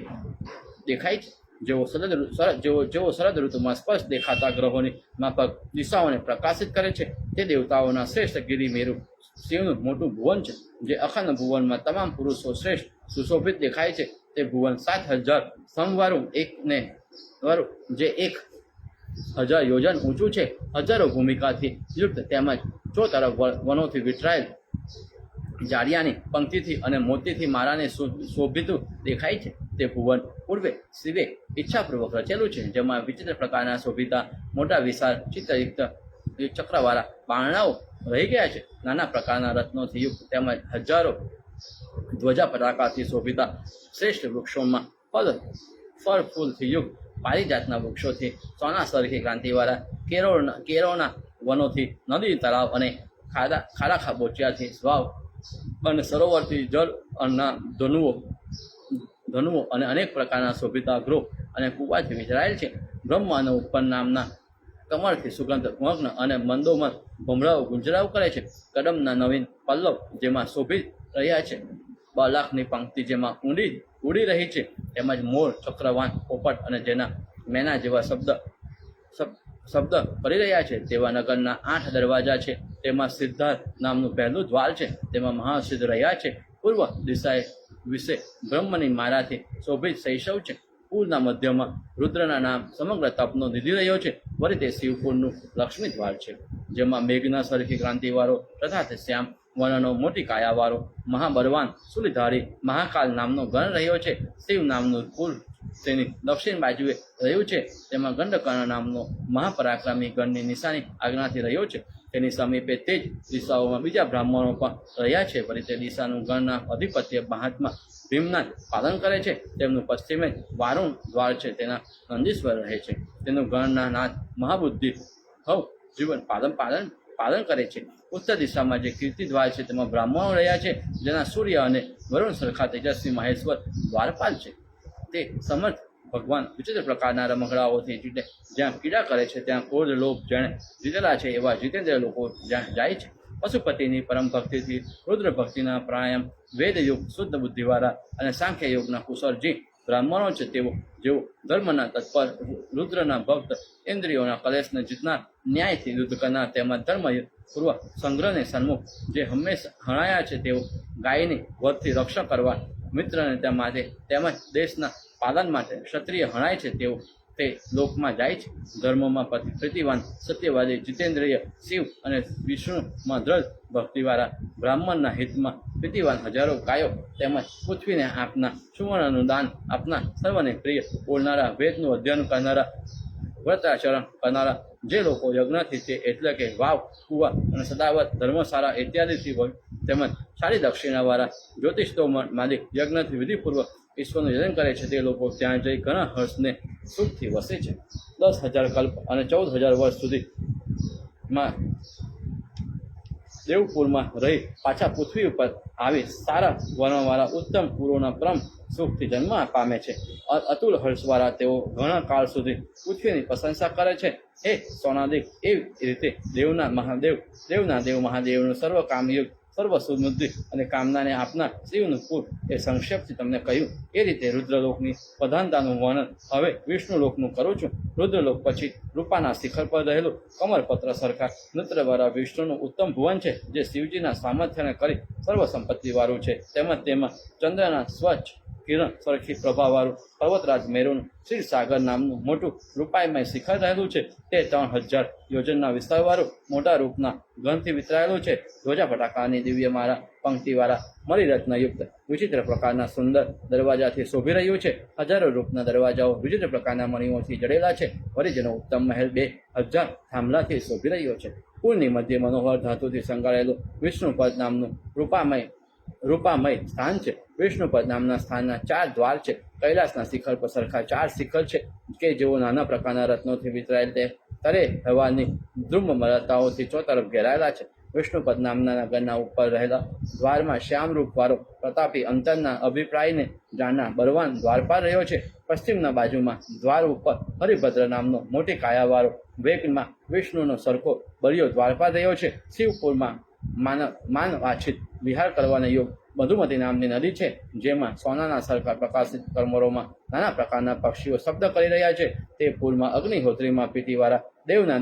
દેખાય છે. જેઓ શરદ ઋતુમાં સ્પષ્ટ દેખાતા ગ્રહોની માફક દિશાઓને પ્રકાશિત કરે છે. તે દેવતાઓના શ્રેષ્ઠ ગિરી મેરુ શિવનું મોટું ભુવન છે. જે અખંડ ભુવનમાં તમામ પુરુષો શ્રેષ્ઠ સુશોભિત દેખાય છે. તે ભુવન 7,000 સમવાળું એકને વાળું જે 1,000 યોજન ઊંચું છે, હજારો ભૂમિકાથી યુક્ત તેમજ ચો તરફ વનોથી વિટરાયેલ જાળિયાની પંક્તિથી અને મોતીથી મારાને શોભિતું દેખાય છે. તે ભુવન પૂર્વે શિવે ઈચ્છાપૂર્વક રચેલું છે, જેમાં વિચિત્ર પ્રકારના શોભિતા મોટા વિશાળ ચિત્રયુક્ત ચક્રવાળા બારણાઓ રહી ગયા છે. નાના પ્રકારના રત્નોથી યુક્ત તેમજ હજારો ધ્વજા પતાકાથી શોભિતા શ્રેષ્ઠ વૃક્ષોમાં ફળ ફૂલથી યુક્ત પારિજાતના વૃક્ષોથી સોના સરખી ક્રાંતિવાળા કેરોના વનોથી નદી તળાવ અને ખાડા ખાબોચિયાથી સ્વાવ અને સરોવરથી જળના ધનુઓ અને અનેક પ્રકારના શોભિતા ગૃહ અને કુવાથી વિચરાયેલ છે. બ્રહ્મ અને ઉત્પન્ન નામના કમળથી સુગંધ મગ્ન અને મંદોમદ ભમરાઓ ગુંજરાવ કરે છે. કદમના નવીન પલ્લવ જેમાં શોભિત રહ્યા છે, બલાખની પંક્તિ જેમાં ઉડી રહી છે, તેમજ મોર, ચક્રવાન, પોપટ અને જેના મેના જેવા શબ્દ કરી રહ્યા છે તેવા નગરના 8 દરવાજા છે. તેમાં સિદ્ધાર્થ નામનું પહેલું દ્વાર છે. તેમાં મહાસિદ્ધ રહ્યા છે. પૂર્વ દિશાએ વિશે બ્રહ્મની મારાથી શોભિત શૈશવ છે. પૂરના મધ્યમાં રુદ્રના નામ સમગ્ર તપનો નિધિ રહ્યો છે. વળી તે શિવપુરનું લક્ષ્મી દ્વાર છે, જેમાં મેઘના સરખી ક્રાંતિવાળો તથા તે શ્યામ વર્ણનો મોટી કાયાવાળો મહાબળવાન સુલીધારી મહાકાલ નામનો ગણ રહ્યો છે. શિવ નામનું પુર તેની દક્ષિણ બાજુએ રહ્યું છે. તેમાં ગંડકર્ણ નામનો મહાપરાક્રમી ગણની નિશાની આજ્ઞાથી રહ્યો છે. તેની સમીપે તે જ દિશાઓમાં બીજા બ્રાહ્મણો પણ રહ્યા છે. વળી તે દિશાનું ગણના અધિપત્ય મહાત્મા ભીમના પાલન કરે છે. તેમનું પશ્ચિમે વારુણ દ્વાર છે, તેના નંદીશ્વર રહે છે. તેનું ગણના નાથ મહાબુદ્ધિ હવ જીવન પાલન કરે છે. ઉત્તર દિશામાં જે કીર્તિ દ્વાર છે તેમાં બ્રાહ્મણો રહ્યા છે, જેના સૂર્ય અને વરુણ સરખા તેજસ્વી મહેશ્વર દ્વારપાલ છે. તે સમર્થ ભગવાન વિચિત્ર પ્રકારના રમકડાઓથી જીતે જ્યાં પીડા કરે છે, ત્યાં ક્રોધ લોભ જેણે જીતેલા છે એવા જીતેન્દ્ર લોકો જ્યાં જાય છે. પશુપતિની પરમ ભક્તિથી રુદ્ર ભક્તિના પ્રાણાયામ વેદયુગ શુદ્ધ બુદ્ધિવાળા અને સાંખ્ય યોગના કુશળજી બ્રાહ્મણો છે. જેઓ ધર્મના તત્પર રુદ્રના ભક્ત ઇન્દ્રિયોના કલેશને જીતનાર ન્યાયથી યુદ્ધ કરનાર તેમજ ધર્મ પૂર્વ સંગ્રહને સન્મુખ જે હંમેશા હણાયા છે. તેઓ ગાયની વધથી રક્ષણ કરવા મિત્રને માટે તેમજ દેશના પાલન માટે ક્ષત્રિય હણાય છે. તેઓ તે લોકમાં જાય છે. ધર્મમાં પ્રીતિવાન સત્યવાદી જીતેન્દ્રિય શિવ અને વિષ્ણુમાં દ્રઢ ભક્તિવાળા બ્રાહ્મણના હિતમાં પ્રીતિવાન હજારો ગાયો તેમજ પૃથ્વીને આપના સુવર્ણનું દાન આપનાર સર્વને પ્રિય બોલનારા વેદનું અધ્યયન કરનારા વ્રતાચરણ કરનારા જે લોકો યજ્ઞથી છે એટલે કે વાવ કુવા અને સદાવત ધર્મશાળા ઇત્યાદિથી હોય તેમજ સારી દક્ષિણાવાળા જ્યોતિષો માલિક યજ્ઞથી વિધિપૂર્વક ઈશ્વરનું યજન કરે છે. તે લોકો ત્યાં જઈ ઘણા હર્ષને સુખથી વસે છે. 10,000 કલ્પ અને 14,000 વર્ષ સુધીમાં દેવપુરમાં રહી પાછા પૃથ્વી ઉપર આવી સારા વર્ણવાળા ઉત્તમ પુરોના પરમ સુખથી જન્મ પામે છે. અતુલ હર્ષવાળા તેઓ ઘણા કાળ સુધી પૃથ્વીની પ્રશંસા કરે છે. હે સોનાદિક, એવી રીતે દેવના દેવ મહાદેવનું સર્વ કામયુગ સર્વ સુમૃદ્ધિ અને કામનાને આપનાર શિવનું પુર એ સંક્ષેપથી તમને કહ્યું. એ રીતે રુદ્રલોકની પ્રધાનતાનું વર્ણન હવે વિષ્ણુલોકનું કરું છું. રુદ્રલોક પછી રૂપાના શિખર પર રહેલું કમરપત્ર સરખા નૃત્યવાળા વિષ્ણુનું ઉત્તમ ભુવન છે, જે શિવજીના સામર્થ્યને કરી સર્વ સંપત્તિવાળું છે. તેમજ તેમાં ચંદ્રના સ્વચ્છ કિરણ સરખી પ્રભાવાળું પર્વતરાજ મેરુનું ક્ષીરસાગર નામનું મોટું રૂપાયમય શિખર રહેલું છે. તે 3,000 યોજનના વિસ્તારવાળું મોટા રૂપના ગણથી વિતરાયેલું છે. ધ્વજા પટાકાની દિવ્યમાળા પંક્તિવાળા મણિરત્નયુક્ત વિચિત્ર પ્રકારના સુંદર દરવાજાથી શોભી રહ્યું છે. હજારો રૂપના દરવાજાઓ વિચિત્ર પ્રકારના મણિઓથી જડેલા છે. વળી જેનો ઉત્તમ મહેલ 2,000 થાંભલાથી શોભી રહ્યો છે. પુલની મધ્ય મનોહર ધાતુથી સંગાળેલું વિષ્ણુપદ નામનું રૂપામય સ્થાન છે. વિષ્ણુપદ નામના સ્થાનના 4 દ્વાર છે. કૈલાસના શિખર પર સરખા 4 શિખર છે કે જેઓ નાના પ્રકારના રત્નોથી વિતરાયેલ તે તરે હવાની ધ્રુમ મલતાઓથી ચોતરફ ઘેરાયેલા છે. વિષ્ણુપદ નામના નગરના ઉપર રહેલા દ્વારમાં શ્યામરૂપવાળો પ્રતાપી અંતરના અભિપ્રાયને જાણનાર બળવાન દ્વારપાલ રહ્યો છે. પશ્ચિમના બાજુમાં દ્વાર ઉપર હરિભદ્ર નામનો મોટી કાયાવાળો વેગમાં વિષ્ણુનો સરખો બળિયો દ્વારપાલ રહ્યો છે. શિવપુરમાં માનવાછિત વિહાર કરવાને યોગ મધુમતી નામની નદી છે, જેમાં સોનાના સરખા પ્રકાશિત કરમરોમાં નાના પ્રકારના પક્ષીઓ શબ્દ કરી રહ્યા છે. તે પૂરમાં અગ્નિહોત્રીમાં પીતીવાળા દેવના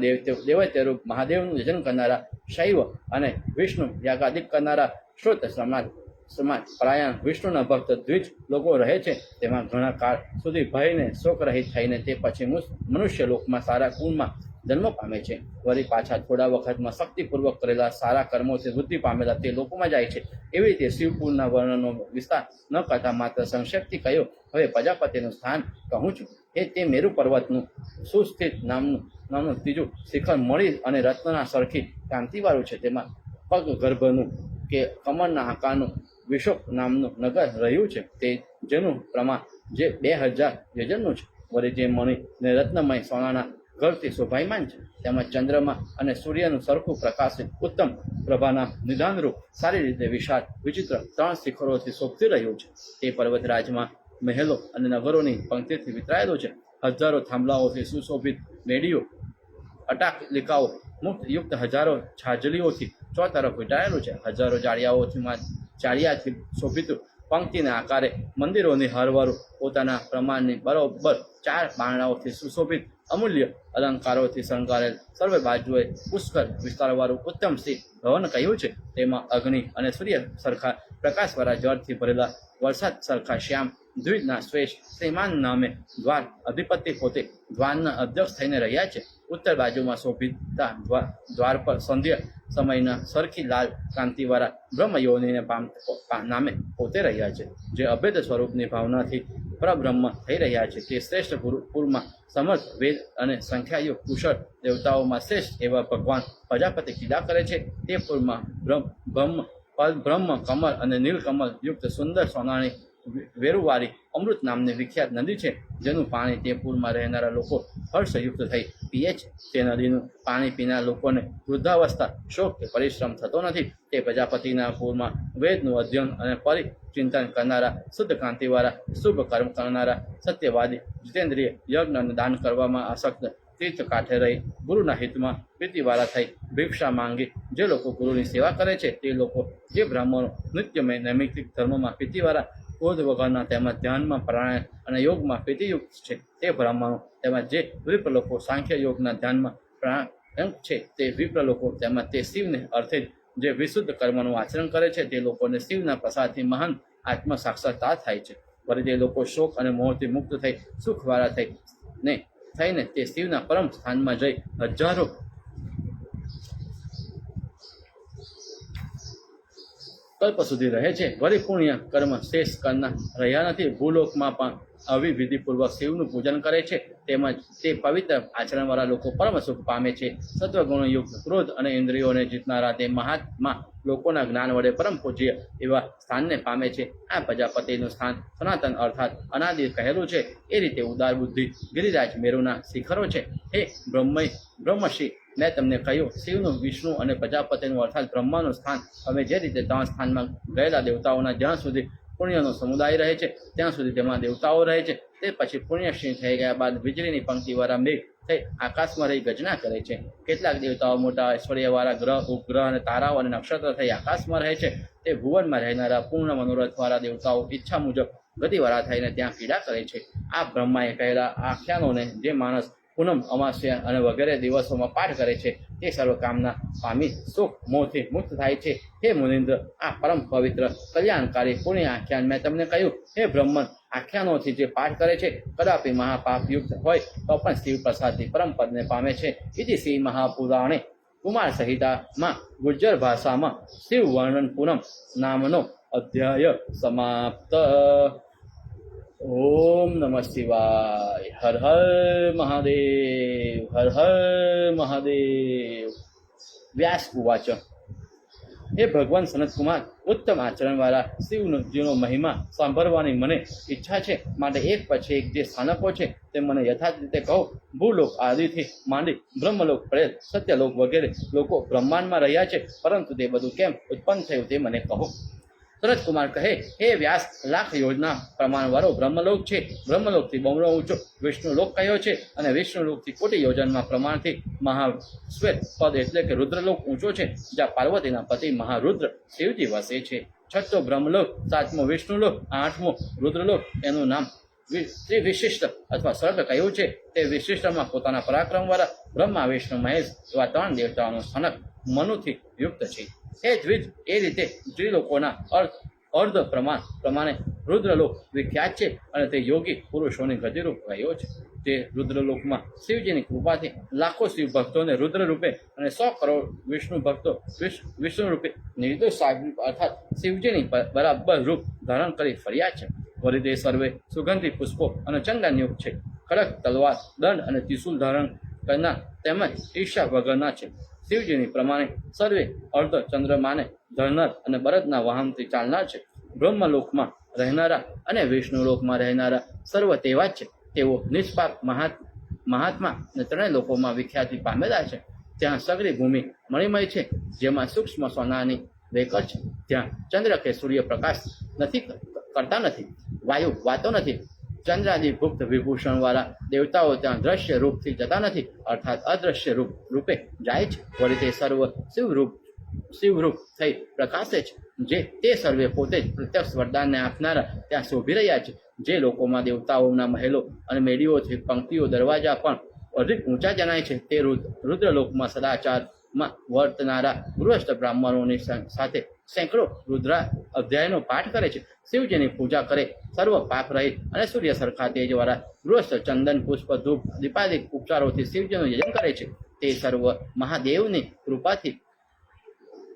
દેવૈત્યરૂપ મહાદેવનું યજન કરનારા શૈવ અને વિષ્ણુ યાગાદિક કરનારા શ્રોત સમ્રાટ સમાજ પરાયણ વિષ્ણુના ભક્ત દ્વિજ લોકો રહે છે. તેમાં ઘણા કાળ સુધી ભયને શોક રહિત થઈને તે પછી મનુષ્ય લોકમાં સારા કુળમાં જન્મ પામે છે. વળી પાછા થોડા વખતમાં શક્તિપૂર્વક કરેલા સારા કર્મોથી વૃદ્ધિ પામેલા તે લોકોમાં જાય છે. એવી રીતે શિવપુરના વર્ણનનો વિસ્તાર ન કરતા માત્ર સંક્ષેપથી કહ્યું. હવે પ્રજાપતિનું સ્થાન કહું છું. તે મેરુ પર્વતનું સુસ્થિત નામનું ત્રીજું શિખર મળી અને રત્નના સરખી કાંતિવાળું છે. તેમાં પગ ગર્ભનું કે કમળના આકારનું વિશોક નામનું નગર રહ્યું છે. તે જેનું પ્રમાણ જે 2000 યોજનનું છે. વળી જે મણિ ને રત્નમય સોનાના ઘરથી શોભાયમાન છે. તેમાં ચંદ્રમાં અને સૂર્યનું સરખું પ્રકાશિત ઉત્તમ પ્રભાના નિદાનરૂપ સારી રીતે વિશાળ વિચિત્ર 3 શિખરોથી શોભતી રહ્યું છે. તે પર્વતરાજમાં મહેલો અને નગરોની પંક્તિથી વિતરાયેલું છે. હજારો થાંભલાઓથી સુશોભિત મેડીઓ, અટાલિકાઓ મુક્ત યુક્ત હજારો છાજલીઓથી ચોતરફ વીંટાળેલું છે. હજારો જાળિયાથી શોભિત પંક્તિના આકારે મંદિરોની હરવારું પોતાના પ્રમાણની બરોબર 4 બારણાઓથી સુશોભિત અમૂલ્ય અલંકારોથી શણગારેલ સર્વે બાજુએ પુષ્કળ વિસ્તારવાળું ઉત્તમ શ્રી ભવન કહ્યું છે. તેમાં અગ્નિ અને સૂર્ય સરખા પ્રકાશવાળા જળથી ભરેલા વરસાદ સરખા શ્યામ દ્વિજના શ્રેષ્ઠ શ્રીમાન નામે દ્વાર અધિપતિ પોતે દ્વારના અધ્યક્ષ થઈને રહ્યા છે. ઉત્તર બાજુમાં શોભિતા દ્વાર પર સંધ્યા સમયના સરખી લાલ કાંતિવાળા બ્રહ્મયોનીને નામે પોતે રહ્યા છે. જે અભેદ સ્વરૂપની ભાવનાથી પરબ્રહ્મ થઈ રહ્યા છે. તે શ્રેષ્ઠ પુરમાં સમર્થ વેદ અને સંખ્યાયુક્ત કુશળ દેવતાઓમાં શ્રેષ્ઠ એવા ભગવાન પ્રજાપતિ ક્રીડા કરે છે. તે પુરમાં બ્રહ્મ કમલ અને નીલકમલ યુક્ત સુંદર સોનાની વેરુવાળી અમૃત નામની વિખ્યાત નદી છે. જેનું પાણી તે પૂરમાં રહેનારા લોકો હર્ષયુક્ત થઈ પીએ છે. તે નદીનું પાણી પીનાર લોકોને વૃદ્ધાવસ્થા શોક કે પરિશ્રમ થતો નથી. તે પ્રજાપતિના પૂરમાં વેદનું અધ્યયન અને પરિચિંતન કરનારા શુદ્ધ કાંતિવાળા શુભ કર્મ કરનારા સત્યવાદી જીતેન્દ્રિય યજ્ઞ અને દાન કરવામાં આસક્ત તીર્થ કાંઠે રહી ગુરુના હિતમાં પ્રીતિવાળા થઈ ભિક્ષા માંગી જે લોકો ગુરુની સેવા કરે છે. તે લોકો જે બ્રાહ્મણો નિત્યમય નૈમિત્તિક ધર્મમાં પ્રીતિવાળા ક્રોધ વગરના તેમજ ધ્યાનમાં પ્રાણાયામ અને યોગમાં પ્રીતિયુક્ત છે. તે બ્રાહ્મણો તેમજ જે વિપ્ર લોકો સાંખ્ય યોગના ધ્યાનમાં પ્રાણાયામ છે. તે વિપ્ર લોકો તેમજ તે શિવને અર્થે જે વિશુદ્ધ કર્મનું આચરણ કરે છે. તે લોકોને શિવના પ્રસાદથી મહાન આત્મ સાક્ષાત્કાર થાય છે. વળી તે લોકો શોક અને મોહથી મુક્ત થઈ સુખવાળા થઈને તે શિવના પરમ સ્થાનમાં જઈ હજારો કલ્પ સુધી રહે છે. વળી પુણ્ય કર્મ શેષ કરનાર રહ્યા નથી. ભૂલોકમાં પણ અવિવિધિપૂર્વક શિવનું પૂજન કરે છે. તેમજ તે પવિત્ર આચરણવાળા લોકો પરમ સુખ પામે છે. સત્વગુણયુક્ત ક્રોધ અને ઇન્દ્રિયોને જીતનારા તે મહાત્મા લોકોના જ્ઞાન વડે પરમ પૂજ્ય એવા સ્થાનને પામે છે. આ પ્રજાપતિનું સ્થાન સનાતન અર્થાત અનાદિ કહેલું છે. એ રીતે ઉદાર બુદ્ધિ ગિરિરાજ મેરુના શિખરો છે. હે બ્રહ્મશ્રી, મેં તમને કહ્યું શિવનું, વિષ્ણુ અને પ્રજાપતિનું અર્થાત બ્રહ્માનું સ્થાન. હવે જે રીતે 3 સ્થાનમાં ગયેલા દેવતાઓના જ્યાં સુધી પુણ્યનો સમુદાય રહે છે ત્યાં સુધી તેમાં દેવતાઓ રહે છે. તે પછી પુણ્યક્ષીણ થઈ ગયા બાદ વીજળીની પંક્તિવાળા મેઘ થઈ આકાશમાં રહી ગર્જના કરે છે. કેટલાક દેવતાઓ મોટા ઐશ્વર્યવાળા ગ્રહ, ઉપગ્રહ અને તારાઓ અને નક્ષત્ર થઈ આકાશમાં રહે છે. તે ભુવનમાં રહેનારા પૂર્ણ મનોરથવાળા દેવતાઓ ઈચ્છા મુજબ ગતિવાળા થઈને ત્યાં પીડા કરે છે. આ બ્રહ્માએ કહેલા આખ્યાનોને જે માણસ પૂનમ, અમાસ્યા અને વગેરે દિવસોમાં પાઠ કરે છે તે સર્વકામના પામી સુખ મોહથી મુક્ત થાય છે. હે મુનિન્દ્ર, આ પરમ પવિત્ર કલ્યાણકારી પુણ્ય આખ્યાન મેં તમને કહ્યું. હે બ્રહ્મન, આખ્યાનોથી જે પાઠ કરે છે કદાપી મહાપાપયુક્ત હોય તો પણ શિવ પ્રસાદથી પરમ પદને પામે છે. ઇતિ શ્રી મહાપુરાણે કુમાર સંહિતામાં ગુજ્જર ભાષામાં શિવ વર્ણન પૂનમ નામનો અધ્યાય સમાપ્ત. ઓમ નમઃ શિવાય. હર હર મહાદેવ, હર હર મહાદેવ. વ્યાસ ઉવાચ. હે ભગવાન સનતકુમાર, ઉત્તમ આચરણવાળા શિવજીનો મહિમા સાંભળવાની મને ઈચ્છા છે. માટે એક પછી એક જે સ્થાનકો છે તે મને યથાર્થ રીતે કહો. ભૂલોક આદિથી માંડી બ્રહ્મલોક, પ્રેત, સત્યલોક વગેરે લોકો બ્રહ્માંડમાં રહ્યા છે, પરંતુ તે બધું કેમ ઉત્પન્ન થયું તે મને કહો. સનતકુમાર કહે, હે વ્યાસ, લાખ યોજના પ્રમાણવાળો બ્રહ્મલોક છે. બ્રહ્મલોકથી બમણો ઊંચો વિષ્ણુલોક કહ્યો છે અને વિષ્ણુલોકથી કોટી યોજનમાં પ્રમાણથી મહાશ્વેત પદ એટલે કે રુદ્રલોક ઊંચો છે, જ્યાં પાર્વતીના પતિ મહારુદ્ર શિવજી વસે છે. 6થો બ્રહ્મલોક, 7મો વિષ્ણુલોક, 8મો રુદ્રલોક, એનું નામ ત્રિવિશિષ્ટ અથવા સર્ગ કહ્યું છે. તે વિશિષ્ટમાં પોતાના પરાક્રમવાળા બ્રહ્મા, વિષ્ણુ, મહેશ એવા 3 દેવતાઓનું સ્થાનક મનુથી યુક્ત છે. હે દ્વિજ, એ રીતે ત્રિલોકોના અર્ધ પ્રમાણે રુદ્રલોક વિખ્યાત છે અને તે યોગી પુરુષોની ગતિરૂપ રહ્યો છે. તે રુદ્રલોકમાં શિવજીની કૃપાથી લાખો શિવ ભક્તોને રુદ્ર રૂપે અને 100 કરોડ વિષ્ણુ ભક્તો વિષ્ણુ રૂપે નિર્દોષ સાહિબ અર્થાત શિવજીની બરાબર રૂપ ધારણ કરી ફર્યા છે. વળી તે સર્વે સુગંધી પુષ્પો અને ચંદનયુક્ત છે. ખડક, તલવાર, દંડ અને ત્રિશૂલ ધારણ કરનાર તેમજ ઈર્ષા વગરના છે. શિવજીની પ્રમાણે સર્વે અર્ધ ચંદ્રમાને ધરનાર અને બળદના વાહનથી ચાલનાર છે. બ્રહ્મલોકમાં રહેનારા અને વિષ્ણુલોકમાં રહેનારા સર્વ તેવા જ છે. તેઓ નિષ્પાપ મહાત્મા અને ત્રણેય લોકોમાં વિખ્યાતિ પામેલા છે. ત્યાં સગળી ભૂમિ મણિમય છે, જેમાં સૂક્ષ્મ સોનાની વેકર છે. ત્યાં ચંદ્ર કે સૂર્ય પ્રકાશ કરતા નથી, વાયુ વાતો નથી. ચંદ્રાદિ ગુપ્ત વિભૂષણ વાળા દેવતાઓ ત્યાં દ્રશ્ય રૂપથી જતા નથી, અર્થાત અદ્રશ્ય રૂપે જાય છે. વળી તે સર્વ શિવરૂપ થઈ પ્રકાશે છે. જે તે સર્વે પોતે જ પ્રત્યક્ષ વરદાનને આપનારા ત્યાં શોભી રહ્યા છે. જે લોકોમાં દેવતાઓના મહેલો અને મેડીઓથી પંક્તિઓ દરવાજા પણ અધિક ઊંચા જણાય છે, તે રુદ્રલોકમાં સદાચારમાં વર્તનારા ગૃહસ્થ બ્રાહ્મણોની સાથે સેંકડો રુદ્રા અધ્યાયનો પાઠ કરે છે. શિવજીની પૂજા કરે, સર્વ પાપ રહિત અને સૂર્ય સરખા તેજવાળા ગૃહસ્થ ચંદન, પુષ્પ, ધૂપ, દીપાદિક ઉપચારોથી શિવજીનું યજન કરે છે. તે સર્વ મહાદેવની કૃપાથી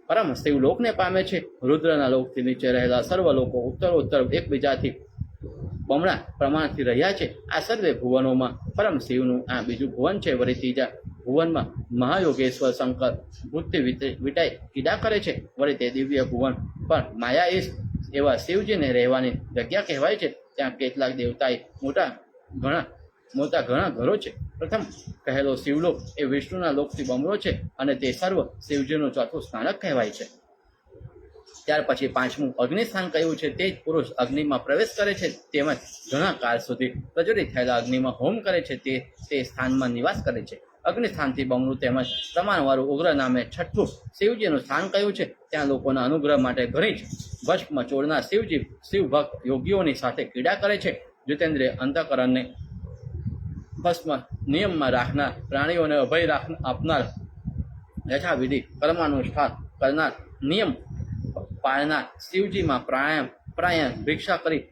પરમ શિવલોકને પામે છે. રુદ્રના લોકથી નીચે રહેલા સર્વ લોકો ઉત્તરોત્તર એકબીજાથી બમણા પ્રમાણથી રહ્યા છે. આ સર્વે ભુવનોમાં પરમ શિવનું આ બીજું ભુવન છે. વળી ત્રીજા ભુવનમાં મહાયોગેશ્વર શંકર બુદ્ધિ વિટાઈ કીડા કરે છે. વળી તે દિવ્ય ભુવન પણ માયાઈશ એવા શિવજીને રહેવાની જગ્યા કહેવાય છે. ત્યાં કેટલાક દેવતાએ મોટા ઘણા ઘરો છે. પ્રથમ કહેલો શિવલોક એ વિષ્ણુના લોકથી બમણો છે અને તે સર્વ શિવજીનું ચોથું સ્નાનક કહેવાય છે. ત્યાર પછી પાંચમું અગ્નિસ્થાન કહ્યું છે. તે જ પુરુષ અગ્નિમાં પ્રવેશ કરે છે, તેમજ ઘણા કાળ સુધી પ્રજ્વલિત થયેલા અગ્નિમાં હોમ કરે છે. તે સ્થાનમાં નિવાસ કરે છે. અગ્નિસ્થાનથી બમણું તેમજ પ્રમાણવાળું ઉગ્ર નામે છઠ્ઠું શિવજીનું સ્થાન કહ્યું છે. ત્યાં લોકોના અનુગ્રહ માટે ઘણી જ ભસ્મ ચોરનાર શિવ ભક્ત યોગીઓની સાથે ક્રીડા કરે છે. જીતેન્દ્રિય અંતઃકરણને ભસ્મ નિયમમાં રાખનાર, પ્રાણીઓને અભય આપનાર, યથાવિધિ કર્માનુષ્ઠાન કરનાર, નિયમ પાળનાર, શિવજીમાં પ્રાણાયામ ભિક્ષા કરી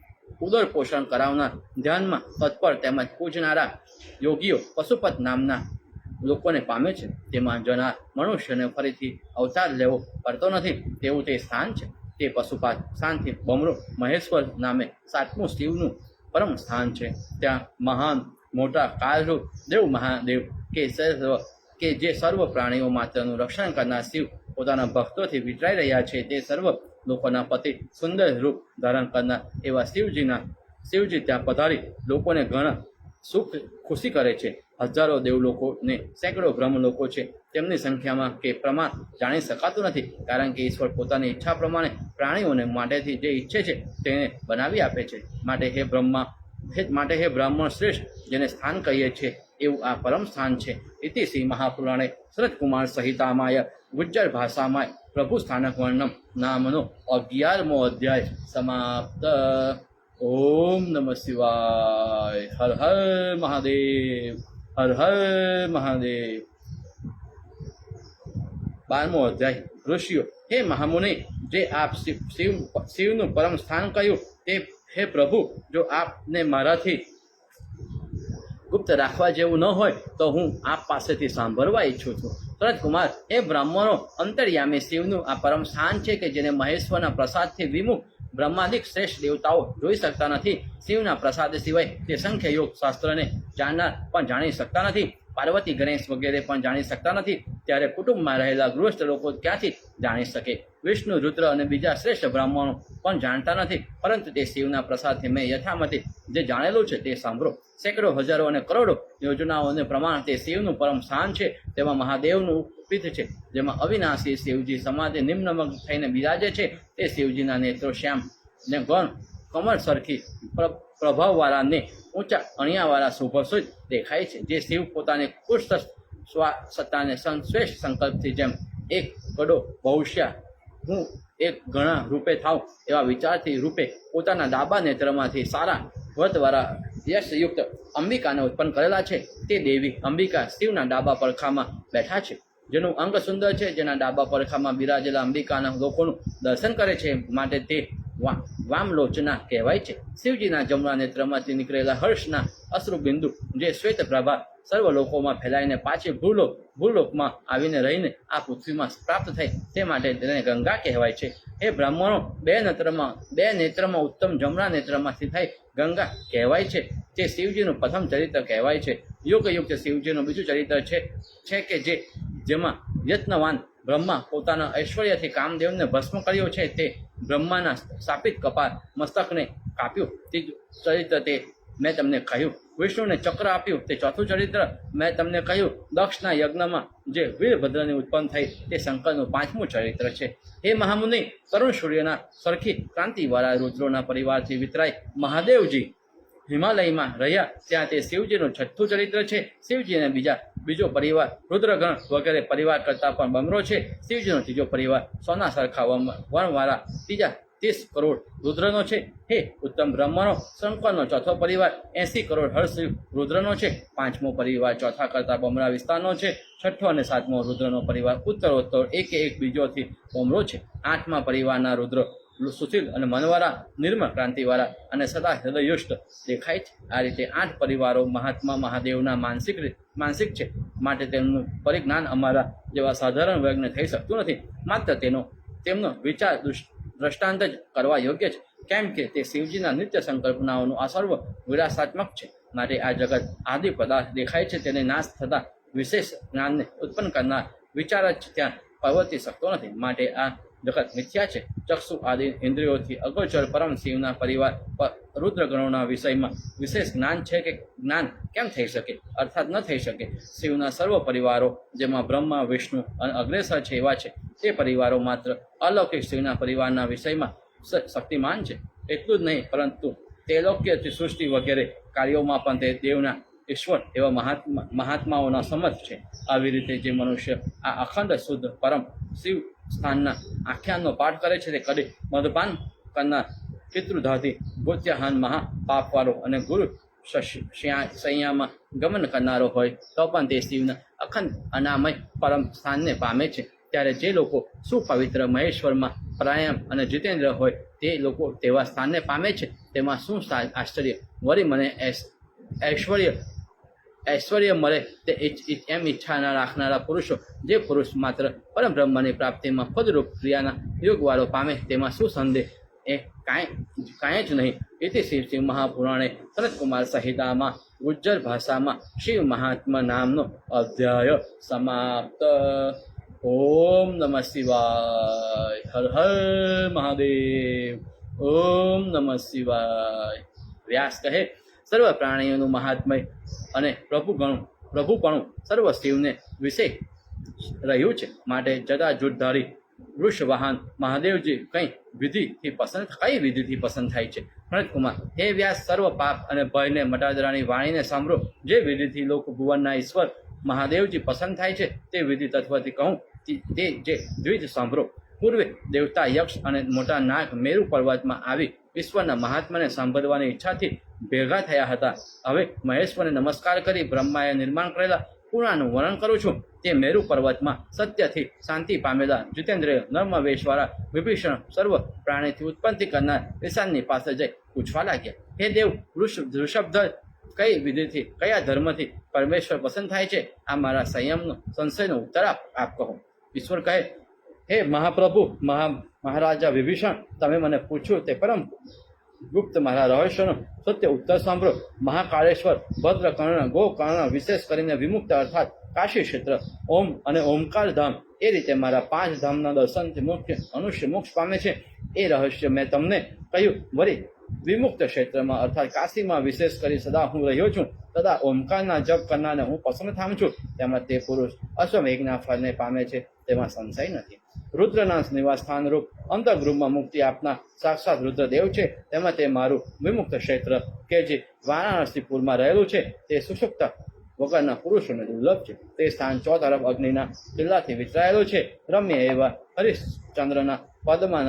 ઉદર પોષણ કરાવનાર, ધ્યાનમાં તત્પર તેમજ પૂજનારા યોગીઓ પશુપત નામના લોકોને પામે છે. તેમાં જનાર મનુષ્યને ફરીથી અવતાર લેવો પડતો નથી તેવું તે સ્થાન છે. તે પશુપાત સ્થાનથી બમણું મહેશ્વર નામે સાતમું શિવનું પરમ સ્થાન છે. ત્યાં મહાન મોટા કાળરૂપ દેવ મહાદેવ કે જે સર્વ પ્રાણીઓ માત્રનું રક્ષણ કરનાર શિવ પોતાના ભક્તોથી વિચરાઈ રહ્યા છે. તે સર્વ લોકોના પતિ, સુંદર રૂપ ધારણ કરનાર એવા શિવજી ત્યાં પધારી લોકોને ઘણા સુખ ખુશી કરે છે. હજારો દેવલોકો ને સેંકડો બ્રહ્મ લોકો છે. તેમની સંખ્યામાં કે પ્રમાણ જાણી શકાતું નથી, કારણ કે ઈશ્વર પોતાની ઈચ્છા પ્રમાણે પ્રાણીઓને માટેથી જે ઈચ્છે છે તેને બનાવી આપે છે. માટે હે બ્રાહ્મણ શ્રેષ્ઠ, જેને સ્થાન કહીએ છીએ એવું આ પરમ સ્થાન છે. ઇતિ શ્રી મહાપુરાણે શરદકુમાર સંહિતામાય ગુજ્જર ભાષામાં પ્રભુ સ્થાનક વર્ણમ નામનો 11મો અધ્યાય સમાપ્ત. ઓમ નમઃ શિવાય. હર હર મહાદેવ, હર હર મહાદેવ. 12મો અધ્યાય ઋષિઓ. હે મહામુનિ, જે આપ શિવનું પરમ સ્થાન કહ્યું તે હે પ્રભુ, જો આપને મારાથી ગુપ્ત રાખવા જેવું ન હોય તો હું આપ પાસેથી સાંભળવા ઈચ્છું છું. શરદકુમાર, એ બ્રાહ્મણો, અંતર્યામી શિવનું આ પરમ સ્થાન છે કે જેને મહેશ્વરના પ્રસાદથી વિમુખ બ્રહ્માદિક શ્રેષ્ઠ દેવતાઓ જોઈ શકતા નથી. શિવના પ્રસાદ સિવાય તે સંખ્ય યોગ શાસ્ત્રને જાણનાર પણ જાણી શકતા નથી. પાર્વતી, ગણેશ વગેરે પણ જાણી શકતા નથી. ત્યારે કુટુંબમાં રહેલા ગૃહસ્થ લોકો ક્યાંથી જાણી શકે? વિષ્ણુ, રુદ્ર અને બીજા શ્રેષ્ઠ બ્રાહ્મણો પણ જાણતા નથી. પરંતુ તે શિવના પ્રસાદથી મેં યથામતી જે જાણેલું છે તે સાંભળો. સેંકડો, હજારો અને કરોડો યોજનાઓને પ્રમાણ તે શિવનું પરમ સ્થાન છે. તેમાં મહાદેવનું પીઠ છે, જેમાં અવિનાશી શિવજી સમાધિ નિમ્નમગ થઈને બિરાજે છે. તે શિવજીના નેત્રો શ્યામ ને ગણ કમળ સરખી પ્રભાવવાળાને ઊંચા અણિયાવાળા શુભસુજ દેખાય છે. જે શિવ પોતાની કુષ્ઠ સત્તાને શ્રેષ્ઠ સંકલ્પથી જેમ એક કડો ભવિષ્ય હું એક ઘણા રૂપે થાવ એવા વિચારથી રૂપે પોતાના ડાબા નેત્રમાંથી સારા વ્રતવાળા યશયુક્ત અંબિકાને ઉત્પન્ન કરેલા છે. તે દેવી અંબિકા શિવના ડાબા પડખામાં બેઠા છે. જેનું અંગ સુંદર છે, જેના ડાબા પડખામાં બિરાજેલા અંબિકાના લોકોનું દર્શન કરે છે. માટે તે વામલોચના કહેવાય છે. શિવજીના જમણા નેત્રમાંથી નીકળેલા હર્ષના અશ્રુબિંદુ જે શ્વેત પ્રભા સર્વ લોકોમાં ફેલાઈને પાછી ભૂલોકમાં આવીને રહીને આ પૃથ્વીમાં પ્રાપ્ત થઈ તે માટે તેને ગંગા કહેવાય છે. એ બ્રાહ્મણો બે નેત્રમાં ઉત્તમ જમણા નેત્રમાંથી થઈ ગંગા કહેવાય છે. તે શિવજીનું પ્રથમ ચરિત્ર કહેવાય છે. યોગયુક્ત શિવજીનું બીજું ચરિત્ર છે કે જેમાં યત્નવાન બ્રહ્મા પોતાના ઐશ્વર્યથી કામદેવને ભસ્મ કર્યો છે. તે બ્રહ્માના સ્થાપિત કપાળ મસ્તકને કાપ્યું. ત્રીજું ચરિત્ર તે મેં તમને કહ્યું. વિષ્ણુને ચક્ર આપ્યું. તે ચોથું ચરિત્ર મેં તમને કહ્યું. દક્ષના યજ્ઞમાં જે વીરભદ્રની ઉત્પન્ન થઈ તે શંકરનું પાંચમું ચરિત્ર છે. હે મહામુનિ, તરુણ સૂર્યના સરખી ક્રાંતિવાળા રુદ્રોના પરિવારથી વિતરાય મહાદેવજી હિમાલયમાં રહ્યા ત્યાં તે શિવજીનું છઠ્ઠું ચરિત્ર છે. શિવજીને બીજો પરિવાર રુદ્રગણ વગેરે પરિવાર કરતાં પણ બમરો છે. શિવજીનો ત્રીજો પરિવાર સોના સરખા વણવાળા ત્રીજા 30 કરોડ રુદ્રનો છે. હે ઉત્તમ બ્રહ્મણો, શંકરનો ચોથો પરિવાર 80 કરોડ હર્ષ રુદ્રનો છે. પાંચમો પરિવાર ચોથા કરતાં બમરા વિસ્તારનો છે. છઠ્ઠો અને સાતમો રુદ્રનો પરિવાર ઉત્તરોત્તર એક બીજોથી બમરો છે. આઠમા પરિવારના રુદ્ર સુશીલ અને મનવાળા, નિર્મળ ક્રાંતિવાળા અને સદા હૃદયુષ્ટ દેખાય છે. આ રીતે 8 પરિવારો મહાત્મા મહાદેવના માનસિક છે. માટે તેમનું પરિજ્ઞાન અમારા જેવા સાધારણ વર્ગને થઈ શકતું નથી. માત્ર તેમનો વિચાર દ્રષ્ટાંત જ કરવા યોગ્ય છે. કેમ કે તે શિવજીના નિત્ય સંકલ્પનાઓનું આ સર્વ વિરાસાત્મક છે. માટે આ જગત આદિ પદાર્થ દેખાય છે તેને નાશ થતા વિશેષ જ્ઞાનને ઉત્પન્ન કરનાર વિચાર જ ત્યાં પ્રવર્તી શકતો નથી. માટે આ જગત મિથ્યા છે. ચક્ષુ આદિ ઇન્દ્રિયોથી અગોચર પરમ શિવના પરિવાર પર રુદ્રગણોના વિષયમાં વિશેષ જ્ઞાન છે કે જ્ઞાન કેમ થઈ શકે? અર્થાત ન થઈ શકે. શિવના સર્વ પરિવારો જેમાં બ્રહ્મા, વિષ્ણુ અને અગ્રેસર છે એવા છે. તે પરિવારો માત્ર અલૌકિક શિવના પરિવારના વિષયમાં શક્તિમાન છે. એટલું જ નહીં, પરંતુ તેલોક્ય સૃષ્ટિ વગેરે કાર્યોમાં પણ તે દેવના ઈશ્વર એવા મહાત્માઓના સમર્થ છે. આવી રીતે જે મનુષ્ય આ અખંડ શુદ્ધ પરમ શિવ સ્થાનના આખ્યાનનો પાઠ કરે છે તે કદી મદપાન કરનાર, પિતૃધાથી ભૂત્યાહાન મહાપાપવાળો અને ગુરુ સંયામાં ગમન કરનારો હોય તો પણ તે શિવના અખંડ અનામય પરમ સ્થાનને પામે છે. ત્યારે જે લોકો સુપવિત્ર મહેશ્વરમાં પ્રાયામ અને જીતેન્દ્ર હોય તે લોકો તેવા સ્થાનને પામે છે. તેમાં શું આશ્ચર્ય! વળી મને ઐશ્વર્ય મળે તે એમ ઈચ્છા ન રાખનારા પુરુષો, જે પુરુષ માત્ર પરબ્રહ્મની પ્રાપ્તિમાં પદરૂપ ક્રિયાના યોગવાળો પામે તેમાં શું સંદેહ? એ કાંઈ જ નહીં. એથી શિવ મહાપુરાણે સનતકુમાર સંહિતામાં ગુજ્જર ભાષામાં શિવ મહાત્મા નામનો અધ્યાય સમાપ્ત. ઓમ નમઃ શિવાય. હર હર મહાદેવ. ઓમ નમઃ શિવાય. વ્યાસ કહે, સર્વ પ્રાણીઓનું મહાત્મય અને પ્રભુપણું સર્વ શિવને વિશે રહ્યું છે. માટે જટાજૂટધારી વૃષવાહન મહાદેવજી કઈ વિધિથી પસંદ થાય છે? ભરતકુમાર, હે વ્યાસ, સર્વ પાપ અને ભયને મટાડનારી વાણીને સાંભળો. જે વિધિથી લોક ભુવનના ઈશ્વર મહાદેવજી પસંદ થાય છે તે વિધિ તત્વથી કહું તે જે દ્વિજ સાંભળો. પૂર્વે દેવતા યક્ષ અને મોટા નાગ મેરુ પર્વતમાં આવી ઈશ્વરના મહાત્માને સાંભળવાની ઈચ્છાથી ભેગા થયા હતા. હવે મહેશ્વરને નમસ્કાર કરી બ્રહ્માએ નિર્માણ કરેલા પુરાણનું વર્ણન કરું છું. તે મેરુ પર્વતમાં સત્યથી શાંતિ પામેલા જીતેન્દ્રિય નર્મવેશવાળા વિભીષણ સર્વ પ્રાણીથી ઉત્પત્તિ કરનાર ઈશાનની પાસે જઈ પૂછવા લાગ્યા, હે દેવ ઋષભધર, કઈ વિધિથી કયા ધર્મથી પરમેશ્વર પસંદ થાય છે? આ મારા સંશયનો ઉત્તર આપ કહો. ઈશ્વર કહે, હે મહાપ્રભુ મહારાજા વિભીષણ, તમે મને પૂછ્યું તે પરમ ગુપ્ત મારા રહસ્યનો સત્ય ઉત્તર સાંભળો. મહાકાળેશ્વર, ભદ્રકર્ણ, ગોકર્ણ, વિશેષ કરીને વિમુક્ત અર્થાત કાશી ક્ષેત્ર, ઓમ અને ઓમકાર ધામ, એ રીતે મારા 5 ધામના દર્શનથી મનુષ્ય મોક્ષ પામે છે. એ રહસ્ય મેં તમને કહ્યું. વળી વિમુક્ત ક્ષેત્રમાં અર્થાત કાશીમાં વિશેષ કરી સદા હું રહ્યો છું. સદા ઓમકારના જપ કરનારને હું પસંદ થામ છું. તેમાં તે પુરુષ અશ્વમેઘના ફળને પામે છે, તેમાં સંશય નથી. રુદ્રના નિવાસ સ્થાન રૂપ અંતઃગૃહમાં મુક્તિ આપનાર સાક્ષાત રુદ્રદેવ છે. તેમાં તે મારું વિમુક્ત ક્ષેત્ર કે જે વારાણસીપુરમાં રહેલું છે તે સુષુપ્ત વગરના પુરુષોને દુર્લભ છે. તે સ્થાન ચોતરફ અગ્નિના કિલ્લાથી વિચરાયેલું છે. રમ્ય એવા હરિશ્ચંદ્રના પદમાં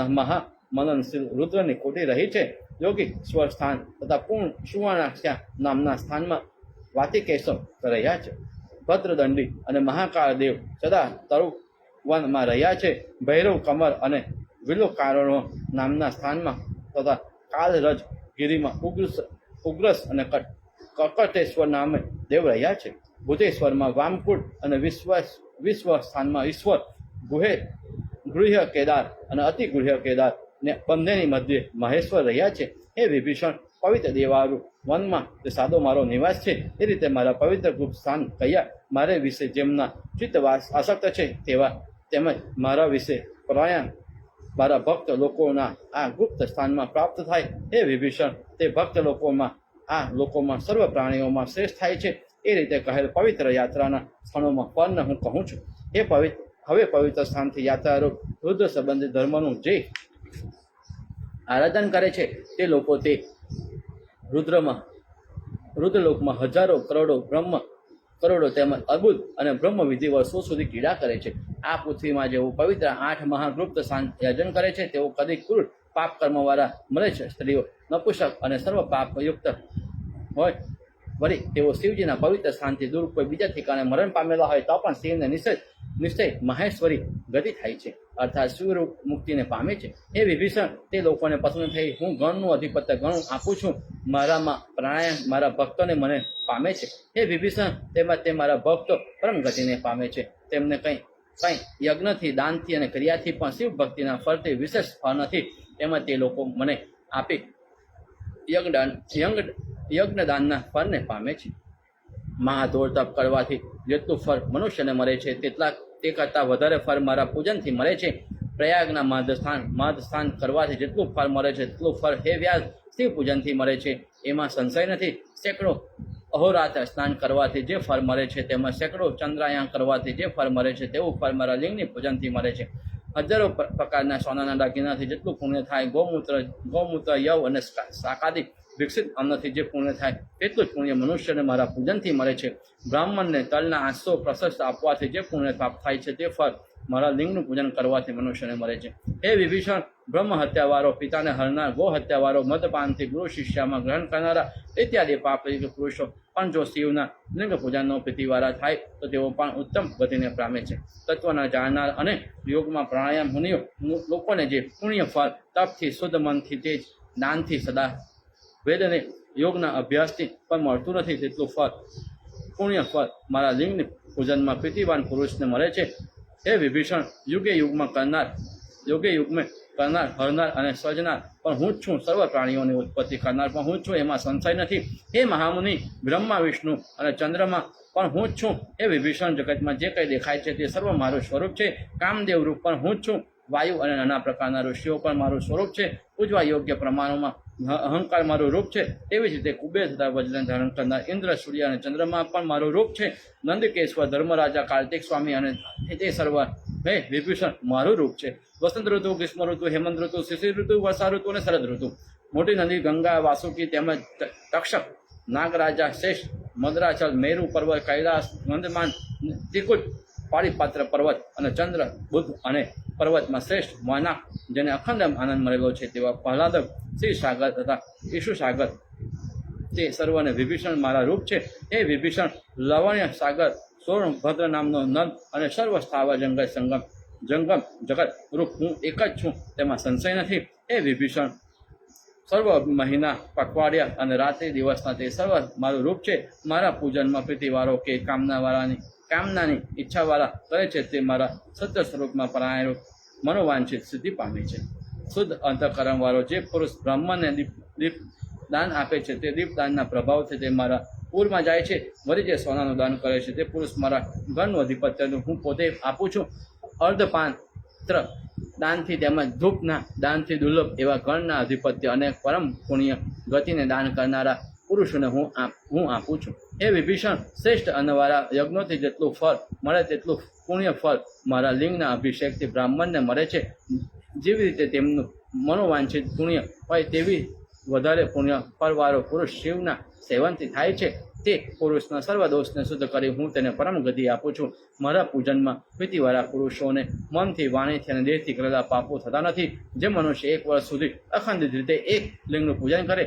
મનનશીલ રુદ્રની કુટી રહી છે. યોગી સ્વર સ્થાન તથા પૂર્ણ સુવર્ણાક્ષા નામના સ્થાનમાં વાતિકેશવ રહ્યા છે. ભદ્રદંડી અને મહાકાળ દેવ સદા તરુવનમાં રહ્યા છે. ભૈરવ કમર અને વિલોકારણો નામના સ્થાનમાં તથા કાલરજ ગિરિમાં ઉગ્રસ અને કકટેશ્વર નામે દેવ રહ્યા છે. ભૂતેશ્વરમાં વામકુટ અને વિશ્વ સ્થાનમાં ઈશ્વર, ગૃહ્ય કેદાર અને અતિ ગૃહ્ય કેદાર ને બંનેની મધ્યે મહેશ્વર રહ્યા છે. હે વિભીષણ, પવિત્ર દેવારું વનમાં જે સાદો મારો નિવાસ છે, એ રીતે મારા પવિત્ર ગુપ્ત સ્થાન કયા મારે વિશે જેમના ચિત્તવાસ આસક્ત છે તેવા, તેમજ મારા વિશે પરાયણ મારા ભક્ત લોકોના આ ગુપ્ત સ્થાનમાં પ્રાપ્ત થાય. હે વિભીષણ, તે ભક્ત લોકોમાં સર્વ પ્રાણીઓમાં શ્રેષ્ઠ થાય છે. એ રીતે કહેલ પવિત્ર યાત્રાના સ્થળોમાં ફળને હું કહું છું. હવે પવિત્ર સ્થાનથી યાત્રારૂપ રુદ્ર સંબંધી ધર્મનું જે આરાધન કરે છે તે લોકો તે રુદ્રલોકમાં હજારો કરોડો તેમજ અદ્ભુત અને બ્રહ્મ વિધિ વર્ષો સુધી ક્રીડા કરે છે. આ પૃથ્વીમાં જેઓ પવિત્ર 8 મહાગુપ્ત સ્થાન યજન કરે છે તેઓ કદી ક્રૂર પાપ કર્મવાળા મળે છે. સ્ત્રીઓ, નપુંસક અને સર્વ પાપયુક્ત હોય. વળી તેઓ શિવજીના પવિત્ર સ્થાનથી દૂર કોઈ બીજા ઠેકાણે મરણ પામેલા હોય તો પણ શિવને નિશ્ચય મહેશ્વરી ગતિ થાય છે, અર્થાત શિવરૂપ મુક્તિને પામે છે. એ વિભીષણ, તે લોકોને પસંદ થઈ હું ગણનું અધિપત્ય ગણું આપું છું. મારામાં પ્રાણાયામ મારા ભક્તોને મને પામે છે. હે વિભીષણ, તેમાં તે મારા ભક્તો પરમ ગતિને પામે છે. તેમને કંઈ યજ્ઞથી, દાનથી અને ક્રિયાથી પણ શિવ ભક્તિના ફળથી વિશેષ ફળ નથી. તેમાં તે લોકો મને આપી યજ્ઞદાનના ફળને પામે છે. મહાધોર તપ કરવાથી જેટલું ફળ મનુષ્યને મળે છે તે કરતાં વધારે ફળ મારા પૂજનથી મળે છે. પ્રયાગના માધસ્થાન કરવાથી જેટલું ફળ મળે છે તેટલું ફળ હે વ્યાસ શિવ પૂજનથી મળે છે, એમાં સંશય નથી. સેંકડો અહોરાત્ર સ્નાન કરવાથી જે ફળ મળે છે તેમાં સેંકડો ચંદ્રાયણ કરવાથી જે ફળ મળે છે તેવું ફળ મારા લિંગની પૂજનથી મળે છે. હજારો પ્રકારના સોનાના દાગીનાથી જેટલું પુણ્ય થાય, ગૌમૂત્ર યવ અને શાકાદિક વિકસિત અન્નથી જે પુણ્ય થાય તેટલું જ પુણ્ય મનુષ્યને મારા પૂજનથી મળે છે. બ્રાહ્મણને તલના 800 પ્રશસ્ત આપવાથી જે પુણ્ય પ્રાપ્ત થાય છે તે ફળ મારા લિંગનું પૂજન કરવાથી મનુષ્યને મળે છે. હે વિભીષણ, બ્રહ્મ હત્યાવાળો, પિતાને હરનાર, ગો હત્યાવાળો, મદપાનથી ગુરુ શિષ્યામાં ગ્રહણ કરનારા ઇત્યાદિ પાપી પુરુષો પણ જો શિવના લિંગ પૂજનનો પ્રીતિવાળા થાય તો તેઓ પણ ઉત્તમ ગતિને પામે છે. તત્વના જાણનાર અને યોગમાં પ્રાણાયામ મુનિઓ લોકોને જે પુણ્ય ફળ તપથી, શુદ્ધ મનથી, તેજ, જ્ઞાનથી, સદા વેદને યોગના અભ્યાસથી પણ મળતું નથી તેટલું પુણ્ય ફળ મારા લિંગની પૂજનમાં પ્રીતિવાન પુરુષને મળે છે. હે વિભીષણ, યોગે યુગમાં કરનાર, હરનાર અને સર્જનાર પણ હું જ છું. સર્વ પ્રાણીઓની ઉત્પત્તિ કરનાર પણ હું જ છું, એમાં સંશય નથી. હે મહામુનિ, બ્રહ્મા, વિષ્ણુ અને ચંદ્રમાં પણ હું જ છું. હે વિભીષણ, જગતમાં જે કંઈ દેખાય છે તે સર્વ મારું સ્વરૂપ છે. કામદેવ રૂપ પણ હું જ છું. વાયુ અને નાના પ્રકારના ઋષિઓ પણ મારું સ્વરૂપ છે. પૂજવા યોગ્ય પ્રમાણોમાં અહંકાર મારું રૂપ છે. તેવી જ રીતે કુબેર તથા વજ્રને ધારણ કરનાર ઇન્દ્ર, સૂર્ય અને ચંદ્રમા પણ મારું રૂપ છે. નંદકેશ્વર, ધર્મરાજા, કાર્તિક સ્વામી અને તે સર્વ હે વિભીષણ મારું રૂપ છે. વસંત ઋતુ, ગ્રીષ્મ ઋતુ, હેમંત ઋતુ, શિશિર ઋતુ, વર્ષા ઋતુ અને શરદ ઋતુ, મોટી નદી ગંગા, વાસુકી તેમજ તક્ષક, નાગરાજા, શેષ, મદરાચલ, મેરુ પર્વત, કૈલાસ, નંદમાન, ત્રિકુટ, પારિપાત્ર પર્વત અને ચંદ્ર, બુદ્ધ અને પર્વતમાં શ્રેષ્ઠ માના જેને અખંડ આનંદ મળેલો છે તેવા પ્રહલાદક, શ્રી સાગર તથા ઈશુ સાગર તે સર્વને વિભીષણ મારા રૂપ છે. એ વિભીષણ, લવણ્ય સાગર, સોમભદ્ર નામનો નદ અને સર્વ સ્થાવર જંગમ જગત રૂપ હું એક જ છું, તેમાં સંશય નથી. એ વિભીષણ, સર્વ મહિના, પખવાડિયા અને રાત્રિ દિવસના તે સર્વ મારું રૂપ છે. મારા પૂજનમાં પ્રીતિવાળો કે કામનાની ઈચ્છાવાળા કરે છે તે મારા સત્ય સ્વરૂપમાં પરાયણ મનોવાંછિત સિદ્ધિ પામે છે. શુદ્ધ અંતઃકરણવાળો જે પુરુષ બ્રાહ્મણને દીપદાન આપે છે તે દીપદાનના પ્રભાવથી તે મારા પૂરમાં જાય છે. વળી જે સોનાનું દાન કરે છે તે પુરુષ મારા ઘરનું અધિપત્યનું હું પોતે આપું છું. અર્ધપાત્ર દાનથી તેમજ ધૂપના દાનથી દુર્લભ એવા ગણના અધિપત્ય અને પરમ પુણ્ય ગતિને દાન કરનારા પુરુષોને હું આપું છું. હે વિભીષણ, શ્રેષ્ઠ અન્નવાળા યજ્ઞોથી જેટલું ફળ મળે તેટલું પુણ્ય ફળ મારા લિંગના અભિષેકથી બ્રાહ્મણને મળે છે. જેવી રીતે તેમનું મનોવાંછિત પુણ્ય હોય તેવી વધારે પુણ્ય ફળવાળો પુરુષ શિવના સેવનથી થાય છે. તે પુરુષના સર્વ દોષને શુદ્ધ કરી હું તેને પરમ ગતિ આપું છું. મારા પૂજનમાં પ્રીતિવાળા પુરુષોને મનથી, વાણીથી અને દેહથી કરેલા પાપો થતા નથી. જે મનુષ્ય 1 વર્ષ સુધી અખંડિત રીતે એક લિંગનું પૂજન કરે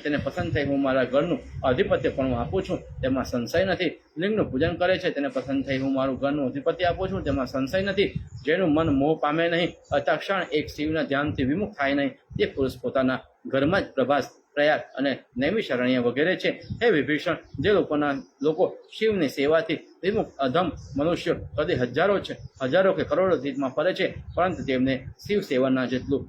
તેને પસંદ થઈ હું મારા ઘરનું અધિપત્ય પણ આપું છું, તેમાં સંશય નથી. લિંગનું પૂજન કરે છે તેને પસંદ થઈ હું મારું ઘરનું અધિપત્ય આપું છું, તેમાં સંશય નથી. જેનું મન મોહ પામે નહીં, અતક્ષણ એક શિવના ધ્યાનથી વિમુખ થાય નહીં, તે પુરુષ પોતાના ઘરમાં જ પ્રભાસ પ્રયાગ અને નૈમિષારણ્ય વગેરે છે. હે વિભીષણ, જે લોકો શિવની સેવાથી વિમુખ અધમ મનુષ્યો કદી હજારો કે કરોડો તીર્થમાં ફરે છે, પરંતુ તેમને શિવ સેવાના જેટલું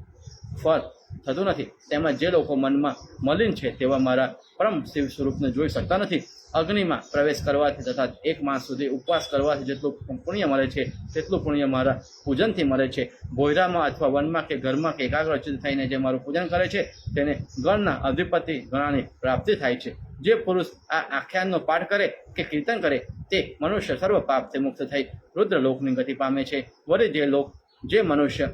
ફળ થતું નથી. તેમજ જે લોકો મનમાં મલિન છે તેવા મારા પરમ શિવ સ્વરૂપને જોઈ શકતા નથી. અગ્નિમાં પ્રવેશ કરવાથી તથા 1 માસ સુધી ઉપવાસ કરવાથી જેટલું પુણ્ય મળે છે તેટલું પુણ્ય મારા પૂજનથી મળે છે. ભોયરામાં અથવા વનમાં કે ઘરમાં કે એકાગ્રચિત થઈને જે મારું પૂજન કરે છે તેને ગણના અધિપતિ ગણાની પ્રાપ્તિ થાય છે. જે પુરુષ આ આખ્યાનનો પાઠ કરે કે કીર્તન કરે તે મનુષ્ય સર્વ પાપથી મુક્ત થઈ રુદ્રલોકની ગતિ પામે છે. વળી જે મનુષ્ય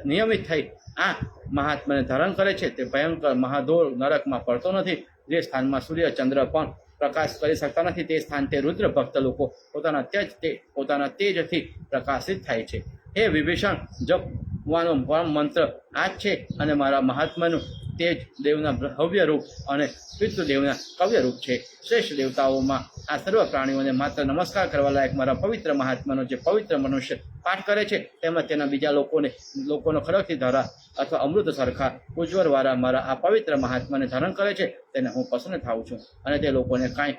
નિયમિત થઈ આ મહાત્માને ધારણ કરે છે તે ભયંકર મહાદોર નરકમાં પડતો નથી. જે સ્થાનમાં સૂર્ય ચંદ્ર પણ પ્રકાશ કરી શકતા નથી તે સ્થાન તે રુદ્ર ભક્ત લોકો પોતાના તેજથી પ્રકાશિત થાય છે. હે વિભીષણ, જપવાનો પરમ મંત્ર આ જ છે અને મારા મહાત્માનું તેજ દેવના ભવ્ય રૂપ અને પિતૃદેવના કવ્ય રૂપ છે. શ્રેષ્ઠ દેવતાઓમાં આ સર્વ પ્રાણીઓને માત્ર નમસ્કાર કરવા લાયક મારા પવિત્ર મહાત્માનો જે પવિત્ર મનુષ્ય પાઠ કરે છે તેમજ તેના બીજા લોકોનો ખડકથી ધારા અથવા અમૃત સરખા ઉજ્જવળવાળા મારા આ પવિત્ર મહાત્માને ધારણ કરે છે તેને હું પ્રસન્ન થાઉં છું અને તે લોકોને કાંઈ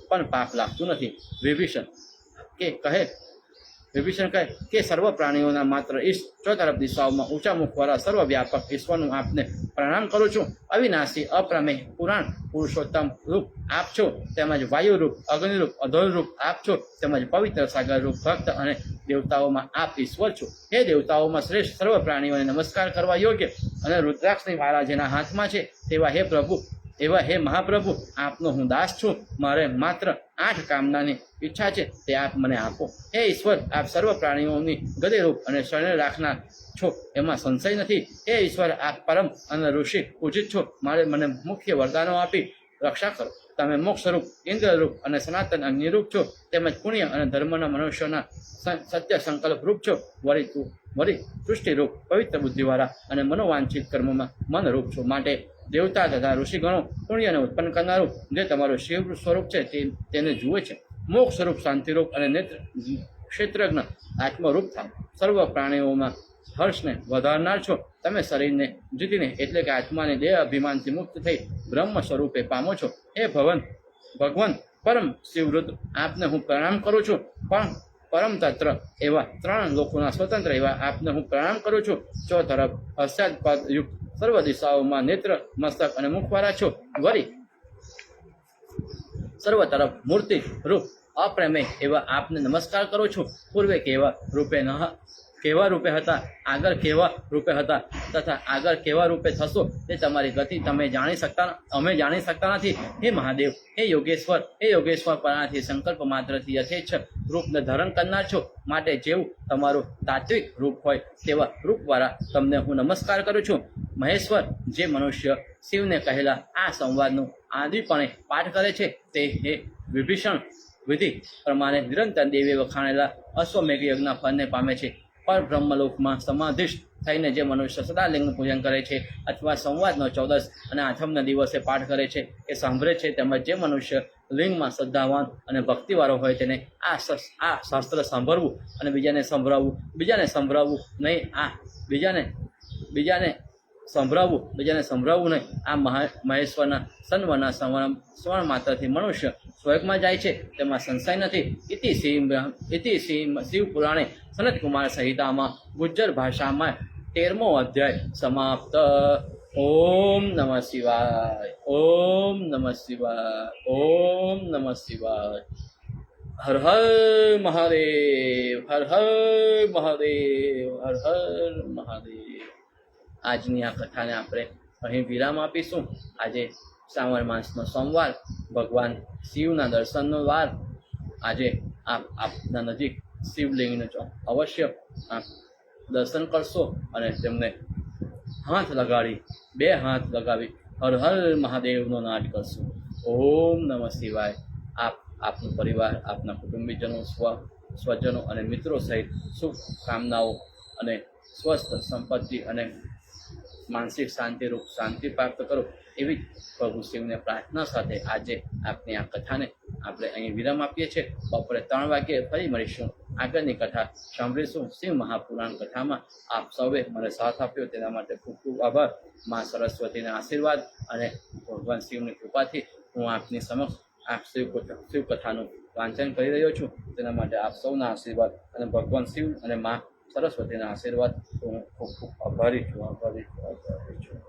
પણ પાપ લાગતું નથી. વિભીષણ કહે કે સર્વ પ્રાણીઓના માત્ર ઈષ્ટ ચોતરફ દિશાઓમાં ઊંચા મુખવાળા સર્વવ્યાપક ઈશ્વરનું આપને પ્રણામ કરું છું. અવિનાશી અપ્રમેય પુરાણ પુરુષોત્તમ રૂપ આપ છો, તેમજ વાયુ રૂપ, અગ્નિ રૂપ, અધોલ રૂપ આપ છો, તેમજ પવિત્ર સાગર રૂપ ભક્ત અને દેવતાઓમાં આપ ઈશ્વર છો. હે દેવતાઓમાં શ્રેષ્ઠ સર્વ પ્રાણીઓને નમસ્કાર કરવા યોગ્ય અને રુદ્રાક્ષની માળા જેના હાથમાં છે એવા હે મહાપ્રભુ, આપનો હું દાસ છું. મારે માત્ર 8 કામનાની ઈચ્છા છે, તે આપ મને આપો. હે ઈશ્વર, આપ સર્વ પ્રાણીઓની ગદેરૂપ અને શરણે રાખનાર છો, એમાં સંશય નથી. હે ઈશ્વર, આપ પરમ અને ઋષિ પૂજિત છો. મને મુખ્ય વરદાનો આપી રક્ષા કરો. તમે મોક્ષરૂપ, ઇન્દ્રરૂપ અને સનાતન અગ્નિરૂપ છો, તેમજ પુણ્ય અને ધર્મના મનુષ્યોના સત્ય સંકલ્પ રૂપ છો. વળી સૃષ્ટિરૂપ, પવિત્ર બુદ્ધિવાળા અને મનોવાંછિત કર્મમાં મનરૂપ છો. માટે દેવતા તથા ઋષિગણો પુણ્યને ઉત્પન્ન કરનારું જે તમારું શિવ સ્વરૂપ છે તેને જુએ છે. મોક્ષ સ્વરૂપ, શાંતિરૂપ અને ક્ષેત્રજ્ઞ આત્મરૂપ થાય. સર્વ પ્રાણીઓમાં હર્ષને વધારનાર છો. તમે શરીરને જીતીને એટલે કે આત્માને દેહ અભિમાનથી મુક્ત થઈ બ્રહ્મ સ્વરૂપે પામો છો. હે ભગવાન પરમ શિવરુદ્ર, આપને હું પ્રણામ કરું છું. પણ પરમ તત્ર એવા 3 લોકોના સ્વતંત્ર એવા આપને હું પ્રણામ કરું છું. ચોતરફ હસ્યાદપદ યુક્ત સર્વ દિશાઓમાં નેત્ર, મસ્તક અને મુખવાળા છો. વળી સર્વ તરફ મૂર્તિ રૂપ અપ્રમેય એવા આપને નમસ્કાર કરું છું. પૂર્વે કેવા રૂપે હતા, આગળ કેવા રૂપે હતા તથા આગળ કેવા રૂપે થશો તે તમારી ગતિ અમે જાણી શકતા નથી. હે મહાદેવ, હે યોગેશ્વર પરાથી સંકલ્પ માત્રથી યથેચ્છ રૂપને ધારણ કરનાર છો. માટે જેવું તમારું તાત્વિક રૂપ હોય તેવા રૂપવાળા તમને હું નમસ્કાર કરું છું. મહેશ્વર, જે મનુષ્ય શિવને કહેલા આ સંવાદનું આદિપણે પાઠ કરે છે તે હે વિભીષણ વિધિ પ્રમાણે નિરંતર દેવી વખાણેલા અશ્વમેઘ યજ્ઞના ફળને પામે છે. પર બ્રહ્મલોકમાં સમાધિષ્ઠ થઈને જે મનુષ્ય સદાલિંગનું પૂજન કરે છે અથવા સંવાદનો 14 અને 8મના દિવસે પાઠ કરે છે કે સાંભળે છે, તેમજ જે મનુષ્ય લિંગમાં શ્રદ્ધાવાન અને ભક્તિવાળો હોય તેને આ શાસ્ત્ર સાંભળવું અને બીજાને સંભળાવવું નહીં. બીજાને સંભળાવવું નહીં. આ મહેશ્વરના સ્વર્ણ માત્રથી મનુષ્ય સ્વર્ગમાં જાય છે, તેમાં સંશય નથી. ઇતિ શિવ પુરાણે સનતકુમાર સંહિતામાં ગુજ્જર ભાષામાં 13મો અધ્યાય સમાપ્ત. ઓમ નમઃ શિવાય. ઓમ નમઃ શિવાય. ઓમ નમઃ શિવાય. હર હર મહાદેવ. હર હર મહાદેવ. હર હર મહાદેવ. આજની આ કથાને આપણે અહીં વિરામ આપીશું. આજે શ્રાવણ માસનો સોમવાર, ભગવાન શિવના દર્શનનો વાર. આજે આપના નજીક શિવલિંગને અવશ્ય દર્શન કરશો અને તેમને 2 હાથ લગાવી હર હર મહાદેવનો નાદ કરશો. ઓમ નમઃ શિવાય. આપનું પરિવાર, આપના કુટુંબીજનો, સ્વજનો અને મિત્રો સહિત સુખ કામનાઓ અને સ્વસ્થ સંપત્તિ અને માનસિક શાંતિ પ્રાપ્ત કરો એવી પ્રભુ શિવને પ્રાર્થના સાથે આજે આપની આ કથાને આપણે અહીં વિરામ આપીએ છીએ. બપોરે 3 વાગ્યે ફરી મળીશું. આગળની કથા સાંભળીશું. શિવ મહાપુરાણ કથામાં આપ સૌએ મને સાથ આપ્યો તેના માટે ખૂબ ખૂબ આભાર. મા સરસ્વતીના આશીર્વાદ અને ભગવાન શિવની કૃપાથી હું આપની સમક્ષ આ શિવ કથાનું વાંચન કરી રહ્યો છું. તેના માટે આપ સૌના આશીર્વાદ અને ભગવાન શિવ અને મા સરસ્વતીના આશીર્વાદ હું ખૂબ ખૂબ આભારી છું.